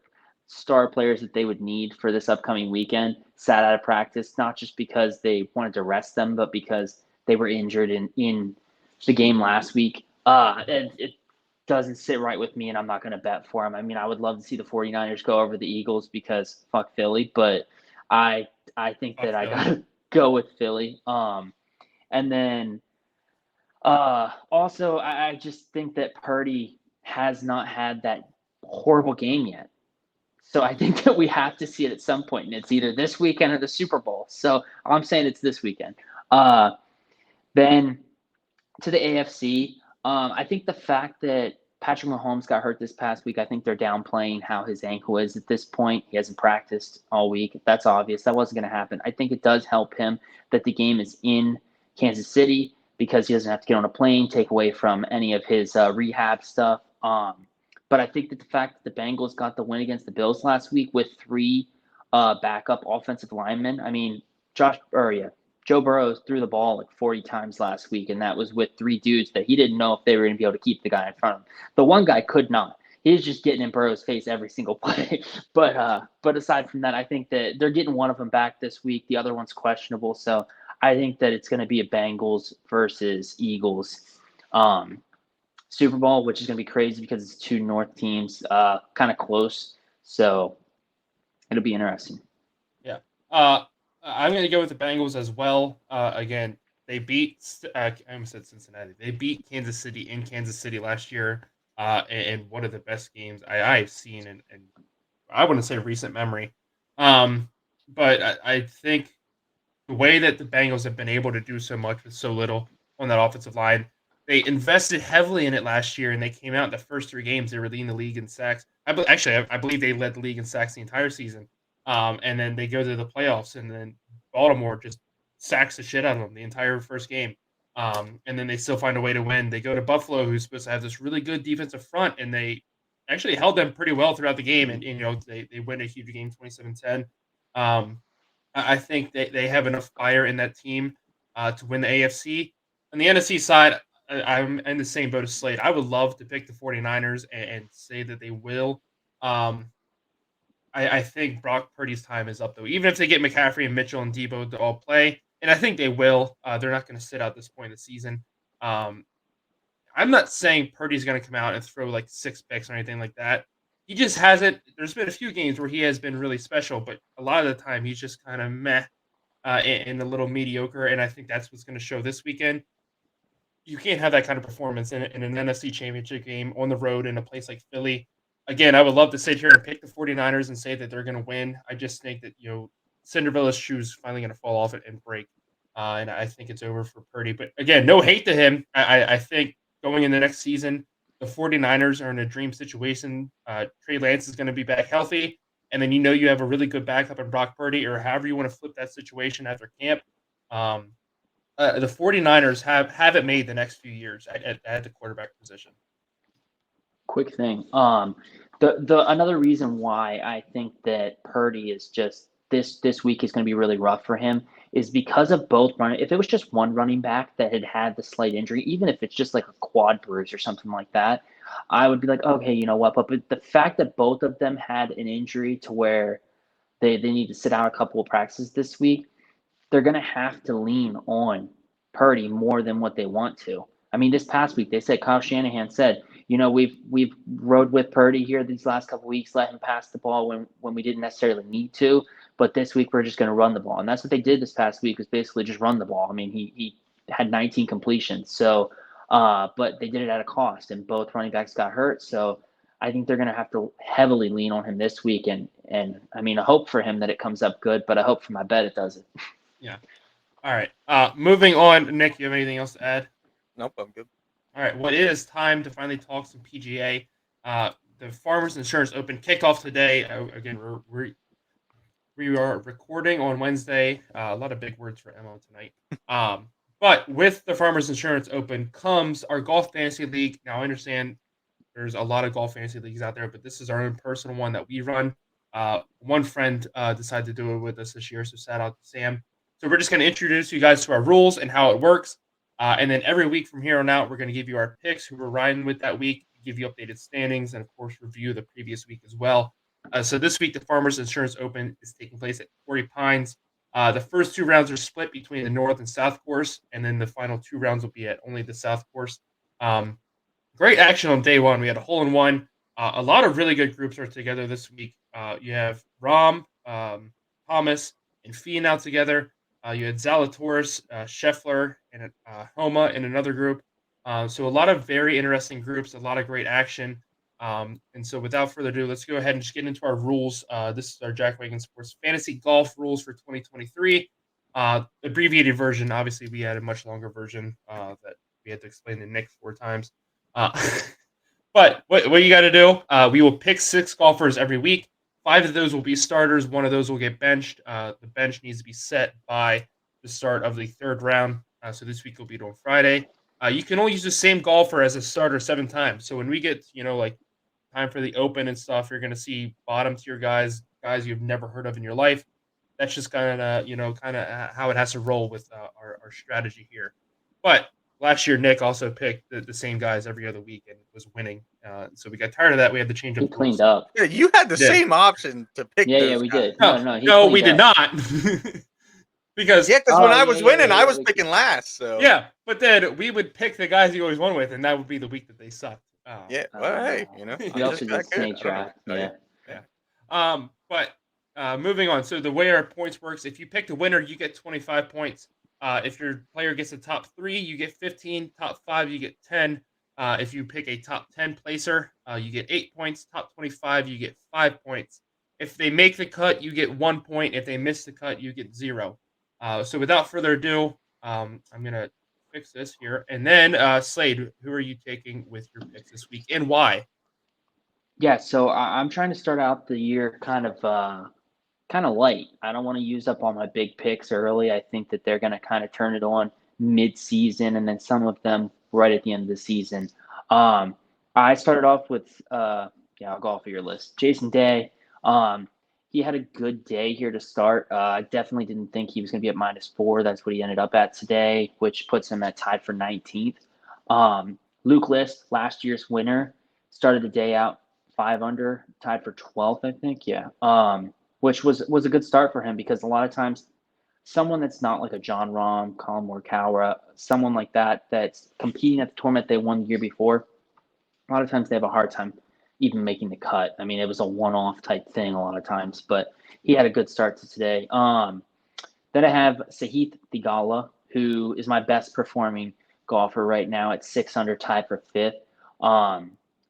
star players that they would need for this upcoming weekend sat out of practice, not just because they wanted to rest them, but because they were injured in the game last week. It doesn't sit right with me, and I'm not going to bet for them. I mean, I would love to see the 49ers go over the Eagles because fuck Philly, but I think Fuck that I Philly. got to go with Philly. And then also, I just think that Purdy has not had that horrible game yet. So I think that we have to see it at some point, and it's either this weekend or the Super Bowl. So I'm saying it's this weekend. Then to the AFC, I think the fact that Patrick Mahomes got hurt this past week, I think they're downplaying how his ankle is at this point. He hasn't practiced all week. That's obvious. That wasn't going to happen. I think it does help him that the game is in Kansas City because he doesn't have to get on a plane, take away from any of his rehab stuff. But I think that the fact that the Bengals got the win against the Bills last week with 3 backup offensive linemen, I mean, Joe Burrow threw the ball like 40 times last week, and that was with 3 dudes that he didn't know if they were going to be able to keep the guy in front of him. The one guy could not. He was just getting in Burrow's face every single play. But aside from that, I think that they're getting one of them back this week. The other one's questionable. So I think that it's going to be a Bengals versus Eagles Super Bowl, which is going to be crazy because it's 2 North teams, kind of close. So it'll be interesting. Yeah. I'm going to go with the Bengals as well. Again, they beat, I almost said Cincinnati. They beat Kansas City in Kansas City last year in one of the best games I've seen in I wouldn't say recent memory. But I think the way that the Bengals have been able to do so much with so little on that offensive line, they invested heavily in it last year, and they came out in the first 3 games. They were leading the league in sacks. I believe they led the league in sacks the entire season. And then they go to the playoffs, and then Baltimore just sacks the shit out of them the entire first game. And then they still find a way to win. They go to Buffalo, who's supposed to have this really good defensive front, and they actually held them pretty well throughout the game. And they win a huge game, 27-10. I think they have enough fire in that team to win the AFC. On the NFC side, I'm in the same boat as Slade. I would love to pick the 49ers and say that they will. Um, I think Brock Purdy's time is up, though. Even if they get McCaffrey and Mitchell and Debo to all play, and I think they will, they're not going to sit out this point in the season. Um, I'm not saying Purdy's going to come out and throw like 6 picks or anything like that. He just hasn't. There's been a few games where he has been really special, but a lot of the time he's just kind of meh and a little mediocre. And I think that's what's going to show this weekend. You can't have that kind of performance in an NFC championship game on the road in a place like Philly. Again, I would love to sit here and pick the 49ers and say that they're going to win. I just think that, Cinderella's shoes finally going to fall off and break. And I think it's over for Purdy. But again, no hate to him. I think going in the next season, the 49ers are in a dream situation. Trey Lance is going to be back healthy. And then you have a really good backup in Brock Purdy, or however you want to flip that situation after camp. The 49ers haven't made the next few years at the quarterback position. Quick thing. The another reason why I think that Purdy is just this week is going to be really rough for him is because of both running. If it was just one running back that had the slight injury, even if it's just like a quad bruise or something like that, I would be like, okay, you know what? But the fact that both of them had an injury to where they need to sit out a couple of practices this week, they're going to have to lean on Purdy more than what they want to. I mean, this past week they said Kyle Shanahan said, we've rode with Purdy here these last couple of weeks, let him pass the ball when we didn't necessarily need to, but this week we're just going to run the ball, and that's what they did this past week was basically just run the ball. I mean, he had 19 completions, so but they did it at a cost, and both running backs got hurt, so I think they're going to have to heavily lean on him this week, and I mean, I hope for him that it comes up good, but I hope for my bet it doesn't. Yeah. All right. Moving on, Nick, you have anything else to add? Nope, I'm good. All right. Well, it is time to finally talk some PGA. The Farmers Insurance Open kickoff today. Again, we are recording on Wednesday. A lot of big words for Emma tonight. But with the Farmers Insurance Open comes our golf fantasy league. Now, I understand there's a lot of golf fantasy leagues out there, but this is our own personal one that we run. One friend decided to do it with us this year, so shout out to Sam. So we're just going to introduce you guys to our rules and how it works. And then every week from here on out, we're going to give you our picks, who we're riding with that week, give you updated standings, and, of course, review the previous week as well. So this week, the Farmers Insurance Open is taking place at Torrey Pines. The first 2 rounds are split between the North and South course, and then the final 2 rounds will be at only the South course. Um, Great action on day one. We had a hole in one. A lot of really good groups are together this week. You have Rom, Thomas, and Fee now together. You had Zalatoris, Scheffler, and Homa in another group. So a lot of very interesting groups, a lot of great action. And so without further ado, let's go ahead and just get into our rules. This is our Jack Wagon Sports Fantasy Golf rules for 2023. Abbreviated version. Obviously, we had a much longer version that we had to explain to Nick 4 times. Uh, but what you got to do? We will pick 6 golfers every week. 5 of those will be starters. 1 of those will get benched. The bench needs to be set by the start of the 3rd round. So this week will be on Friday. You can only use the same golfer as a starter 7 times. So when we get like time for the Open and stuff, you're going to see bottom tier guys you've never heard of in your life. That's just kind of how it has to roll with our strategy here. But last year, Nick also picked the same guys every other week and was winning. So we got tired of that. We had to change up He the rules. cleaned up. Yeah, you had the Yeah. same option to pick Yeah, those we guys. did. No, he No, we cleaned did up. not. Because Yeah, because Oh, when I yeah, was yeah, winning, yeah, I yeah, was we picking did. last. So yeah, but then we would pick the guys you always won with, and that would be the week that they sucked. yeah, well, hey, We I'm also just did that good. snake I don't know what draft. to tell you. Yeah. Yeah. But moving on. So the way our points works, if you pick the winner, you get 25 points. If your player gets the top 3, you get 15. Top 5, you get 10. If you pick a top 10 placer, you get 8 points. Top 25, you get 5 points. If they make the cut, you get 1 point. If they miss the cut, you get 0. So without further ado, I'm gonna fix this here, and then Slade, who are you taking with your picks this week, and why? Yeah, so I'm trying to start out the year kind of light. I don't want to use up all my big picks early. I think that they're going to kind of turn it on mid-season, and then some of them right at the end of the season. Um, I started off with yeah, I'll go off of your list. Jason Day. He had a good day here to start. I definitely didn't think he was going to be at -4. That's what he ended up at today, which puts him at tied for 19th. Luke List, last year's winner, started the day out 5 under, tied for 12th, I think. Yeah. Which was a good start for him because a lot of times someone that's not like a John Rahm, Colin Morikawa, someone like that that's competing at the tournament they won the year before, a lot of times they have a hard time even making the cut. I mean, it was a one-off type thing a lot of times, but he had a good start to today. Then I have Sahith Theegala, who is my best performing golfer right now at 6 under, tied for 5th.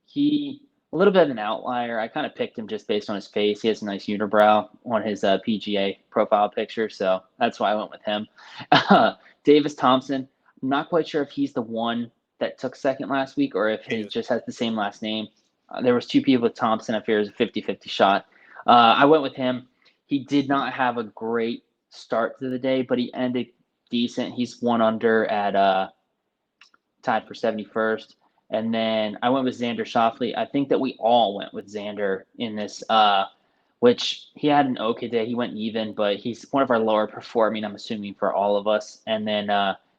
He a little bit of an outlier. I kind of picked him just based on his face. He has a nice unibrow on his PGA profile picture, so that's why I went with him. Davis Thompson. I'm not quite sure if he's the one that took second last week or if he just has the same last name. There was 2 people with Thompson. I fear it was a 50-50 shot. I went with him. He did not have a great start to the day, but he ended decent. He's 1 under at tied for 71st. And then I went with Xander Schauffele. I think that we all went with Xander in this, which he had an okay day. He went even, but he's one of our lower performing, I'm assuming, for all of us. And then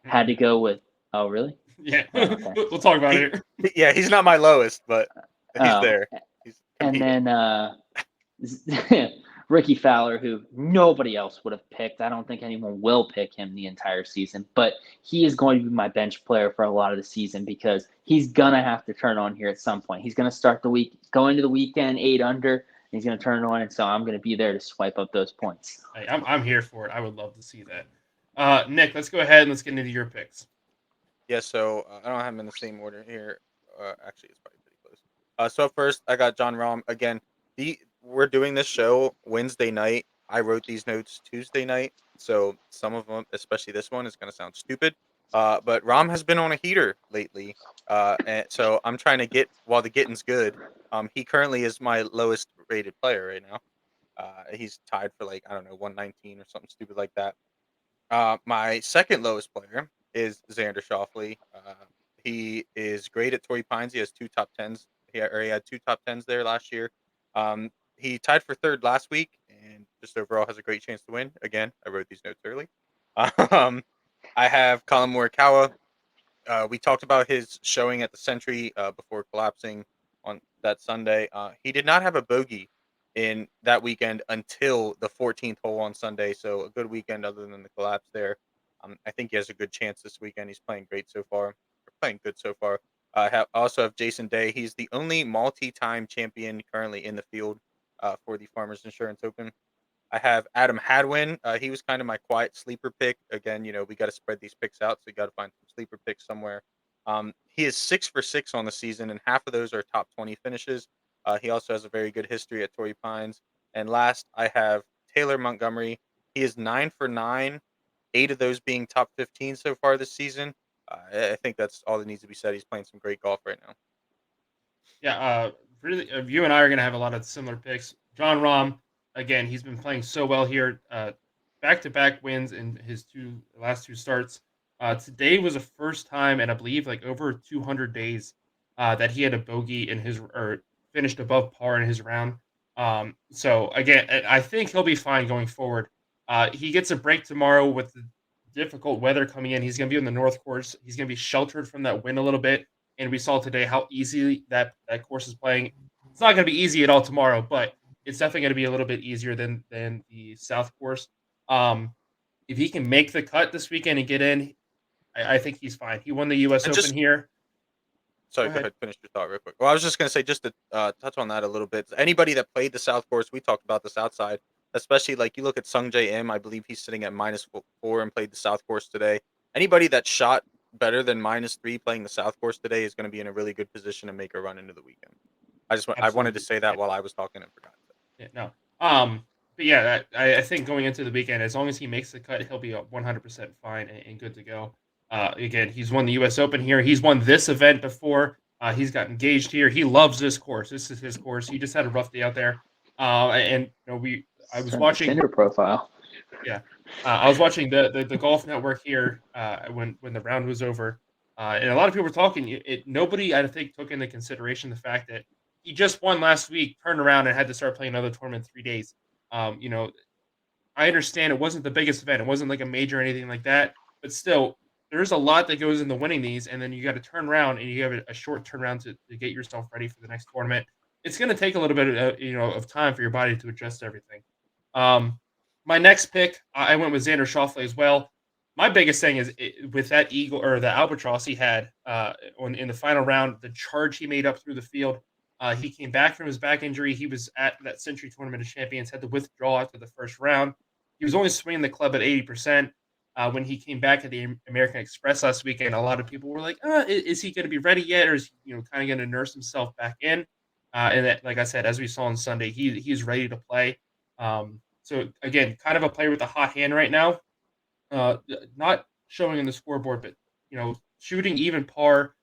had to go with, oh, really? Yeah, Oh, okay. we'll talk about it. Yeah, he's not my lowest, but he's Oh, there. He's and competing. then Ricky Fowler, who nobody else would have picked. I don't think anyone will pick him the entire season, but he is going to be my bench player for a lot of the season because he's going to have to turn on here at some point. He's going to start the week, go into the weekend 8 under, and he's going to turn it on, and so I'm going to be there to swipe up those points. Hey, I'm here for it. I would love to see that. Nick, let's go ahead and let's get into your picks. Yeah, so I don't have them in the same order here. Actually, it's probably pretty close. So up first, I got John Rahm again. We're doing this show Wednesday night. I wrote these notes Tuesday night, so some of them, especially this one, is going to sound stupid. But Rahm has been on a heater lately, and so I'm trying to get while the getting's good. He currently is my lowest rated player right now. He's tied for like I don't know 119 or something stupid like that. My second lowest player is Xander Schauffele. He is great at Torrey Pines. He has 2 top 10s. He had 2 top 10s there last year. He tied for third last week, and just overall has a great chance to win. Again, I wrote these notes early. Um, I have Colin Morikawa. We talked about his showing at the Century before collapsing on that Sunday. He did not have a bogey in that weekend until the 14th hole on Sunday. So a good weekend other than the collapse there. I think he has a good chance this weekend. He's playing great so far. Or playing good so far. I also have Jason Day. He's the only multi-time champion currently in the field for the Farmers Insurance Open. I have Adam Hadwin. He was kind of my quiet sleeper pick. Again, we got to spread these picks out, so you got to find some sleeper picks somewhere. He is 6 for 6 on the season, and half of those are top 20 finishes. He also has a very good history at Torrey Pines. And last, I have Taylor Montgomery. He is 9 for 9, 8 of those being top 15 so far this season. I think that's all that needs to be said. He's playing some great golf right now. Yeah, really, you and I are going to have a lot of similar picks. John Rahm, again, he's been playing so well here. Back-to-back wins in his last two starts. Today was the first time, and I believe like over 200 days, that he had a bogey in his or finished above par in his round. So again, I think he'll be fine going forward. He gets a break tomorrow with the difficult weather coming in. He's going to be on the North Course. He's going to be sheltered from that wind a little bit. And we saw today how easy that course is playing. It's not going to be easy at all tomorrow, but it's definitely going to be a little bit easier than the South Course. If he can make the cut this weekend and get in, I think he's fine. He won the U.S. And Open here. Sorry, go ahead. Finish your thought real quick. Well, I was just going to say, just to touch on that a little bit. Anybody that played the South Course, we talked about the South Side, especially like you look at Sung J M. I believe he's sitting at -4 and played the South Course today. Anybody that shot better than -3 playing the South Course today is going to be in a really good position to make a run into the weekend. I wanted to say that while I was talking and forgot. Yeah, no. But yeah, I think going into the weekend, as long as he makes the cut, he'll be 100% fine and good to go. Again, he's won the U.S. Open here. He's won this event before. He's got engaged here. He loves this course. This is his course. He just had a rough day out there. And I was watching Tinder profile. Yeah, I was watching the Golf Network here when the round was over, and a lot of people were talking. Nobody, I think, took into consideration the fact that he just won last week, turned around, and had to start playing another tournament in 3 days. I understand it wasn't the biggest event; it wasn't like a major or anything like that, but still, there's a lot that goes into winning these, and then you got to turn around and you have a short turnaround to get yourself ready for the next tournament. It's going to take a little bit of time for your body to adjust to everything. My next pick, I went with Xander Schauffele as well. My biggest thing is with that eagle or the albatross he had in the final round, the charge he made up through the field. He came back from his back injury. He was at that Century Tournament of Champions, had to withdraw after the first round. He was only swinging the club at 80%. When he came back at the American Express last weekend, a lot of people were like, is he going to be ready yet? Or is he kind of going to nurse himself back in? And that, like I said, as we saw on Sunday, he's ready to play. So again, kind of a player with a hot hand right now. Not showing in the scoreboard, but shooting even par.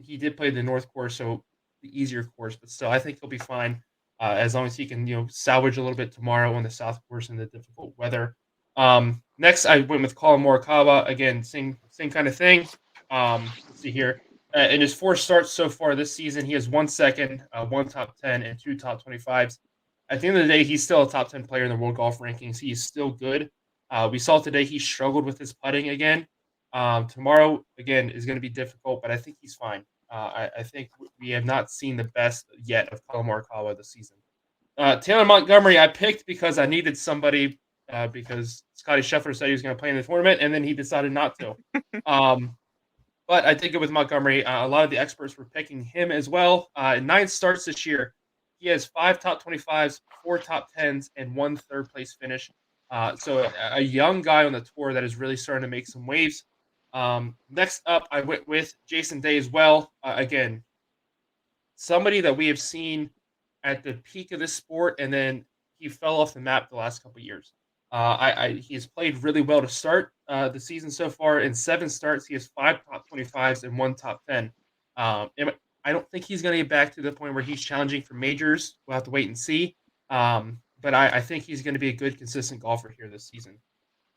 He did play the North Course, so the easier course, but still, I think he'll be fine as long as he can salvage a little bit tomorrow on the South Course in the difficult weather. Next, I went with Colin Morikawa. Again, same kind of thing. Let's see here. In his 4 starts so far this season, he has 1 second, 1 top 10, and 2 top 25s. At the end of the day, he's still a top 10 player in the world golf rankings. He's still good. We saw today he struggled with his putting again. Tomorrow, again, is going to be difficult, but I think he's fine. I think we have not seen the best yet of Colin Morikawa this season. Taylor Montgomery, I picked because I needed somebody because Scotty Scheffler said he was going to play in the tournament, and then he decided not to. But I did go with Montgomery. A lot of the experts were picking him as well. 9 starts this year. He has 5 top 25s, 4 top 10s, and 1 third place finish. So a young guy on the tour that is really starting to make some waves. Next up, I went with Jason Day as well. Again, somebody that we have seen at the peak of this sport, and then he fell off the map the last couple of years. He has played really well to start the season so far. In 7 starts, he has 5 top 25s and 1 top 10. I don't think he's going to get back to the point where he's challenging for majors. We'll have to wait and see. But I think he's going to be a good, consistent golfer here this season.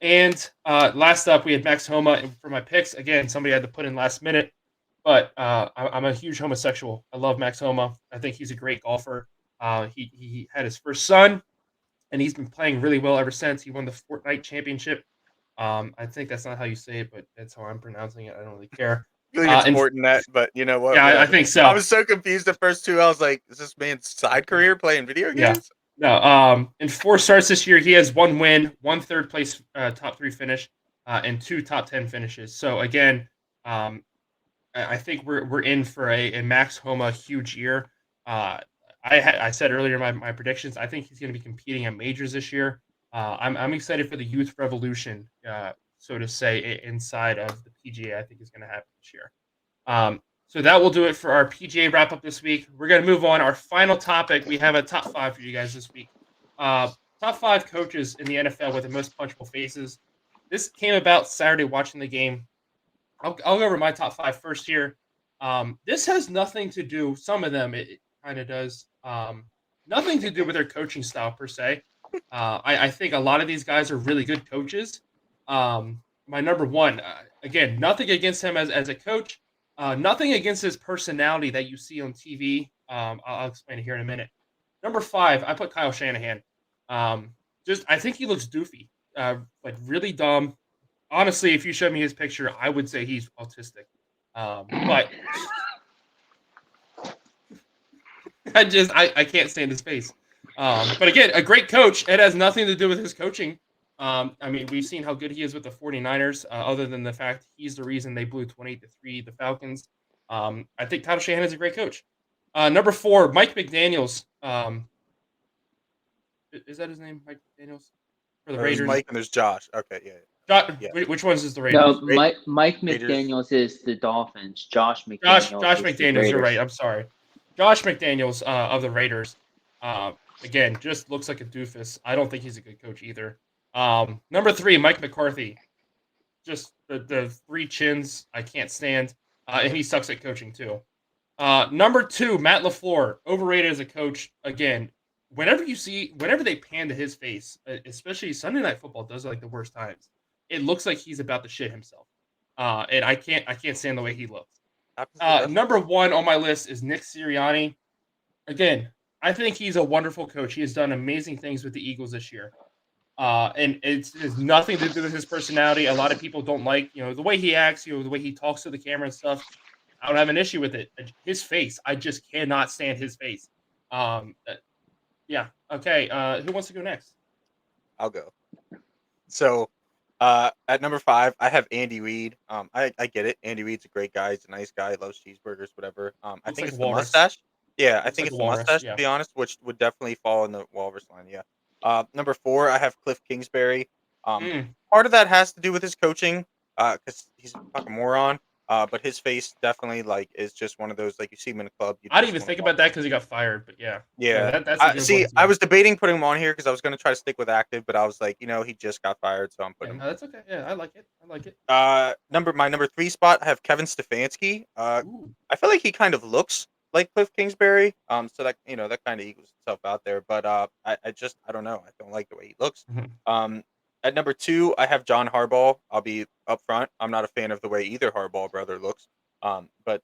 And last up, we had Max Homa. And for my picks, again, somebody had to put in last minute. But I'm a huge homosexual. I love Max Homa. I think he's a great golfer. He had his first son, and he's been playing really well ever since. He won the Fortnite Championship. I think that's not how you say it, but that's how I'm pronouncing it. I don't really care. I think it's more than that, but you know what? Yeah, I think so. I was so confused the first 2. I was like, is this man's side career playing video games? No. In 4 starts this year, he has 1 win, 1 third place top 3 finish, and 2 top 10 finishes. So again, um, I think we're in for a Max Homa huge year. Uh, I said earlier my predictions. I think he's going to be competing at majors this year. I'm excited for the youth revolution, so to say, inside of the PGA. I think is going to happen this year. So that will do it for our PGA wrap up this week. We're going to move on. Our final topic. We have a top 5 for you guys this week. Top 5 coaches in the NFL with the most punchable faces. This came about Saturday watching the game. I'll go over my top 5 first here. This has nothing to do. Some of them it kind of does. Nothing to do with their coaching style per se. I think a lot of these guys are really good coaches. My number one, again, nothing against him as a coach. Nothing against his personality that you see on TV. I'll explain it here in a minute. Number 5, I put Kyle Shanahan. Just I think he looks doofy, like really dumb. Honestly, if you showed me his picture, I would say he's autistic. But I can't stand his face. But again, a great coach. It has nothing to do with his coaching. I mean, we've seen how good he is with the 49ers, other than the fact he's the reason they blew 28-3 the Falcons. I think Kyle Shanahan is a great coach. Number 4, Mike McDaniels. Is that his name, Mike McDaniels? For the There's Raiders. Mike and there's Josh. Okay, yeah. Which one's is the Raiders? No, Mike McDaniels is the Dolphins. Josh Josh McDaniels. is the McDaniels. You're Raiders. right. I'm sorry. Josh McDaniels of the Raiders. Again, just looks like a doofus. I don't think he's a good coach either. Number 3, Mike McCarthy. Just the 3 chins I can't stand, and he sucks at coaching too. Number 2, Matt LaFleur, overrated as a coach. Again, whenever they pan to his face, especially Sunday Night Football does it like the worst times. It looks like he's about to shit himself, and I can't stand the way he looks. Number 1 on my list is Nick Sirianni. Again, I think he's a wonderful coach. He has done amazing things with the Eagles this year. And it's nothing to do with his personality. A lot of people don't like, the way he acts, the way he talks to the camera and stuff. I don't have an issue with it. His face, I just cannot stand his face. Yeah. Okay. Who wants to go next? I'll go. So, at number 5, I have Andy Reid. I get it. Andy Reid's a great guy. He's a nice guy. Loves cheeseburgers, whatever. I Looks think like it's a the walrus. mustache. Yeah, I Looks think like it's a the walrus, mustache, yeah. to be honest, which would definitely fall in the walrus line. Yeah. Number 4, I have Cliff Kingsbury. Part of that has to do with his coaching, because he's a fucking moron. But his face definitely is just one of those, like, you see him in a club. You I didn't just even wanna think walk about that because he got fired. But yeah, Yeah. that's a good See, one. I was debating putting him on here because I was going to try to stick with active, but I was like, he just got fired, so I'm Yeah, putting him. no, that's okay. Yeah, I like it. My number 3 spot, I have Kevin Stefanski. Ooh. I feel like he kind of looks like Cliff Kingsbury. So that that kind of equals itself out there. But I don't know. I don't like the way he looks. Mhm. At number 2, I have John Harbaugh. I'll be upfront. I'm not a fan of the way either Harbaugh brother looks. But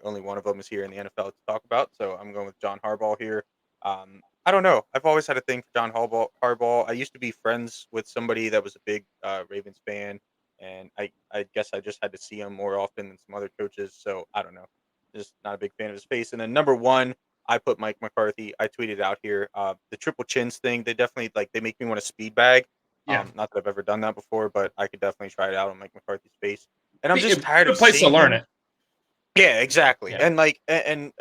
only one of them is here in the NFL to talk about, so I'm going with John Harbaugh here. I don't know. I've always had a thing for John Harbaugh. I used to be friends with somebody that was a big Ravens fan, and I guess I just had to see him more often than some other coaches. So I don't know. Just not a big fan of his face. And then number 1, I put Mike McCarthy. I tweeted out here the triple chins thing. They definitely they make me want to speed bag. Yeah. Not that I've ever done that before, but I could definitely try it out on Mike McCarthy's face. And I'm Good just tired of place to seeing learn him. it. Yeah, exactly. Yeah. And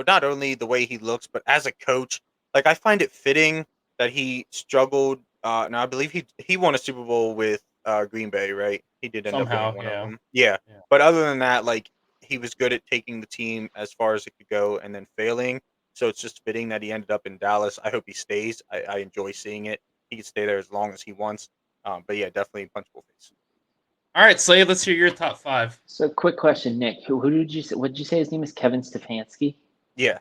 not only the way he looks, but as a coach, I find it fitting that he struggled. Now I believe he won a Super Bowl with Green Bay, right? He did end up winning Somehow, one of yeah. them. Yeah. Yeah. But other than that, he was good at taking the team as far as it could go and then failing. So it's just fitting that he ended up in Dallas. I hope he stays. I enjoy seeing it. He can stay there as long as he wants. But yeah, definitely punchable face. All right, Slade, let's hear your top 5. So, quick question, Nick. Who did you say? What did you say his name is? Kevin Stefanski. Yeah.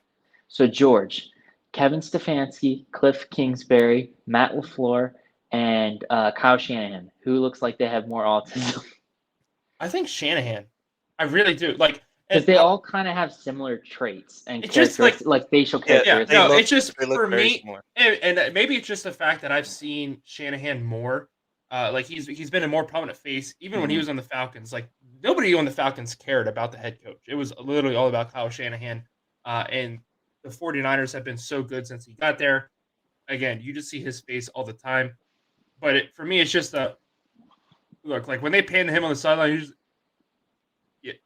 So, George, Kevin Stefanski, Cliff Kingsbury, Matt LaFleur, and Kyle Shanahan. Who looks like they have more autism? I think Shanahan. I really do. Because they all kind of have similar traits and It's just characteristics, like facial characteristics. no, look- it's just they look for very me, similar. and maybe it's just the fact that I've seen Shanahan more. He's been a more prominent face, even when he was on the Falcons. Like nobody on the Falcons cared about the head coach. It was literally all about Kyle Shanahan, and the 49ers have been so good since he got there. Again, you just see his face all the time. But for me, it's just a look. Like when they pan him on the sideline,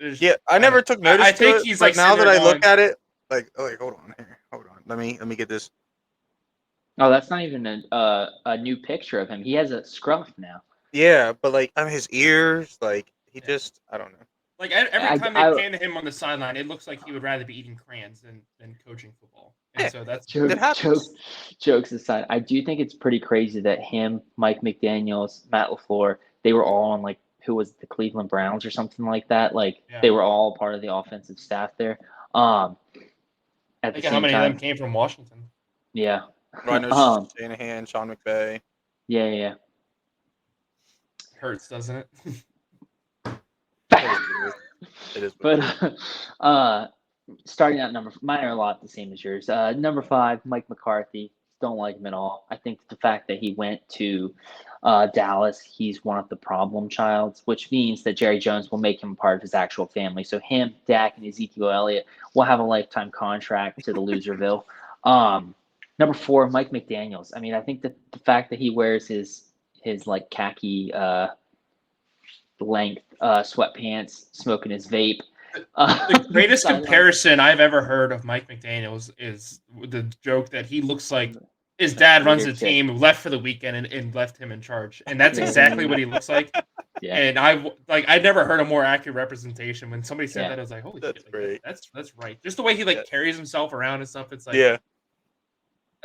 Yeah, I never took notice I to think it, he's but like now sitting that there I look going, at it, like hold on here, hold on. Let me get this. Oh, that's not even a new picture of him. He has a scruff now. Yeah, but like I mean, his ears, like he just, I don't know. like every time they I pan him on the sideline, it looks like he would rather be eating crayons than coaching football. And Yeah, so that's it happens. jokes aside, I do think it's pretty crazy that him, Mike McDaniels, Matt LaFleur, they were all on like who was it, the Cleveland Browns or something like that. Like yeah. they were all part of the offensive staff there. At the Think of how same many of time, them came from Washington. yeah. Well, I know Shanahan, Sean McVay. Yeah. Hurts, doesn't it? It is. But starting at mine are a lot the same as yours. Number 5, Mike McCarthy. Don't like him at all. I think the fact that he went to Dallas, he's one of the problem childs, which means that Jerry Jones will make him part of his actual family. So him, Dak, and Ezekiel Elliott will have a lifetime contract to the Loserville. Number 4, Mike McDaniels. I mean, I think that the fact that he wears his like khaki length sweatpants, smoking his vape. The greatest comparison I've ever heard of Mike McDaniels is the joke that he looks like his dad runs the team, left for the weekend, and left him in charge. And that's exactly what he looks like. Yeah. And I'd never heard a more accurate representation. When somebody said that, I was like, holy That's shit, great. That's right. Just the way he carries himself around and stuff. It's like, yeah.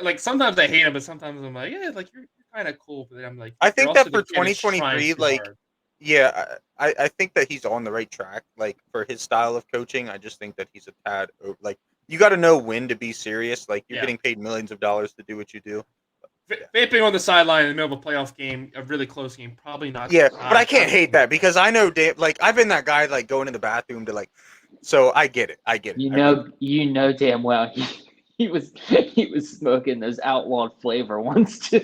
Like sometimes I hate him, but sometimes I'm like, yeah, like you're kind of cool. But then I'm like, I think you're that also for the kid that's trying 2023, too like, hard. yeah, I think that he's on the right track. Like for his style of coaching, I just think that he's a tad over. Like you got to know when to be serious. Like you're getting paid millions of dollars to do what you do. Vaping on the sideline in the middle of a playoff game, a really close game, probably not. Yeah, but I can't hate that because I know, like I've been that guy like going in the bathroom to like. So I get it. I get it. You know damn well he was smoking those outlawed flavor ones too.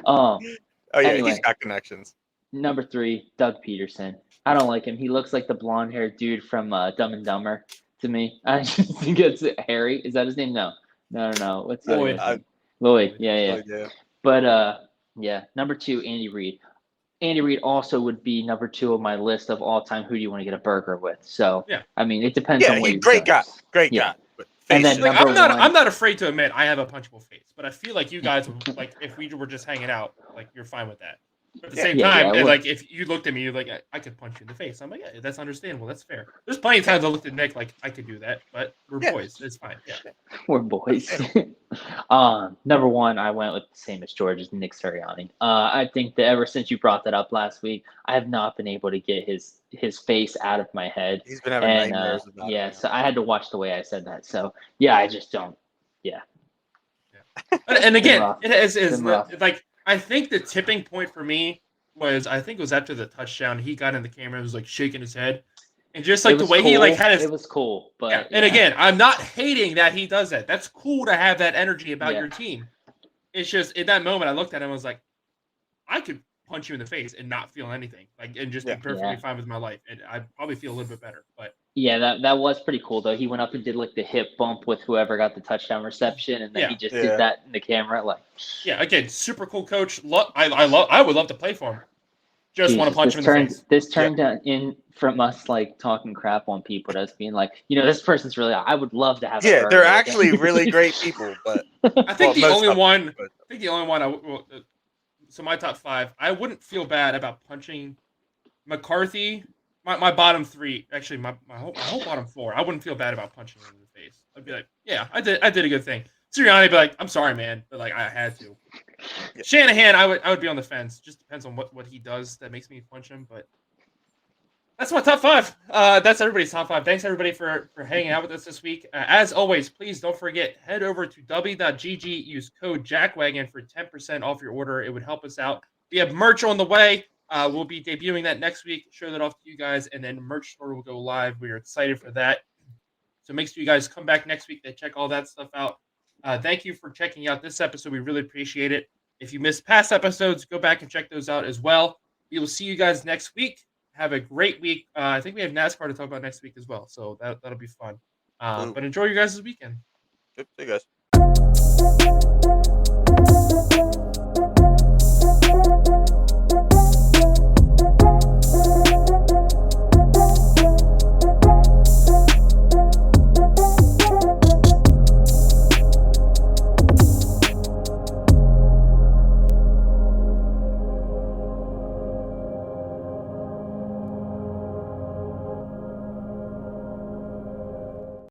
Oh yeah, anyway, he's got connections. Number 3, Doug Peterson. I don't like him. He looks like the blonde-haired dude from Dumb and Dumber to me. I just think it's Harry. Is that his name? No. What's the other name? Lloyd. Yeah. But yeah. Number 2, Andy Reid. Andy Reid also would be number 2 on my list of all time. Who do you want to get a burger with? So yeah. I mean, it depends on what you're great doing. Great guy. But and then like, number 1, I'm not afraid to admit I have a punchable face, but I feel like you guys would, like if we were just hanging out, like you're fine with that. But at the same time, like if you looked at me, you're like, I could punch you in the face. I'm like, yeah, that's understandable. That's fair. There's plenty of times I looked at Nick like I could do that, but we're boys. It's fine. Yeah, we're boys. Number 1, I went with the same as George, is Nick Sirianni. I think that ever since you brought that up last week, I have not been able to get his face out of my head. He's been having nightmares about it. So I had to watch the way I said that. So yeah, I just don't. Yeah. And again, it is like I think the tipping point for me was it was after the touchdown. He got in the camera and was like shaking his head. And just like the way he like had his, it was cool. But and again, I'm not hating that he does that. That's cool to have that energy about your team. It's just in that moment I looked at him and was like, I could punch you in the face and not feel anything, like, and just be perfectly fine with my life, and I'd probably feel a little bit better. But yeah, that was pretty cool though. He went up and did like the hip bump with whoever got the touchdown reception, and then he just did that in the camera, like. Yeah, again, super cool coach. I would love to play for him. Just want to punch him in the face. This turned in from us like talking crap on people to us being like, this person's really. I would love to have. Yeah, they're actually really great people, but I think the only one. So my top 5, I wouldn't feel bad about punching McCarthy. My bottom 3, actually my whole bottom 4, I wouldn't feel bad about punching him in the face. I'd be like, yeah, I did a good thing. Sirianni would be like, I'm sorry, man, but like I had to. Yeah. Shanahan, I would be on the fence. Just depends on what he does that makes me punch him. But that's my top 5. That's everybody's top 5. Thanks everybody for hanging out with us this week. As always, please don't forget, head over to w.gg, use code JackWagon for 10% off your order. It would help us out. We have merch on the way. We'll be debuting that next week. Show that off to you guys, and then merch store will go live. We are excited for that. So make sure you guys come back next week to check all that stuff out. Thank you for checking out this episode. We really appreciate it. If you missed past episodes, go back and check those out as well. We will see you guys next week. Have a great week. I think we have NASCAR to talk about next week as well, so that'll be fun. Blue. But enjoy your guys' weekend. Yep, see you guys.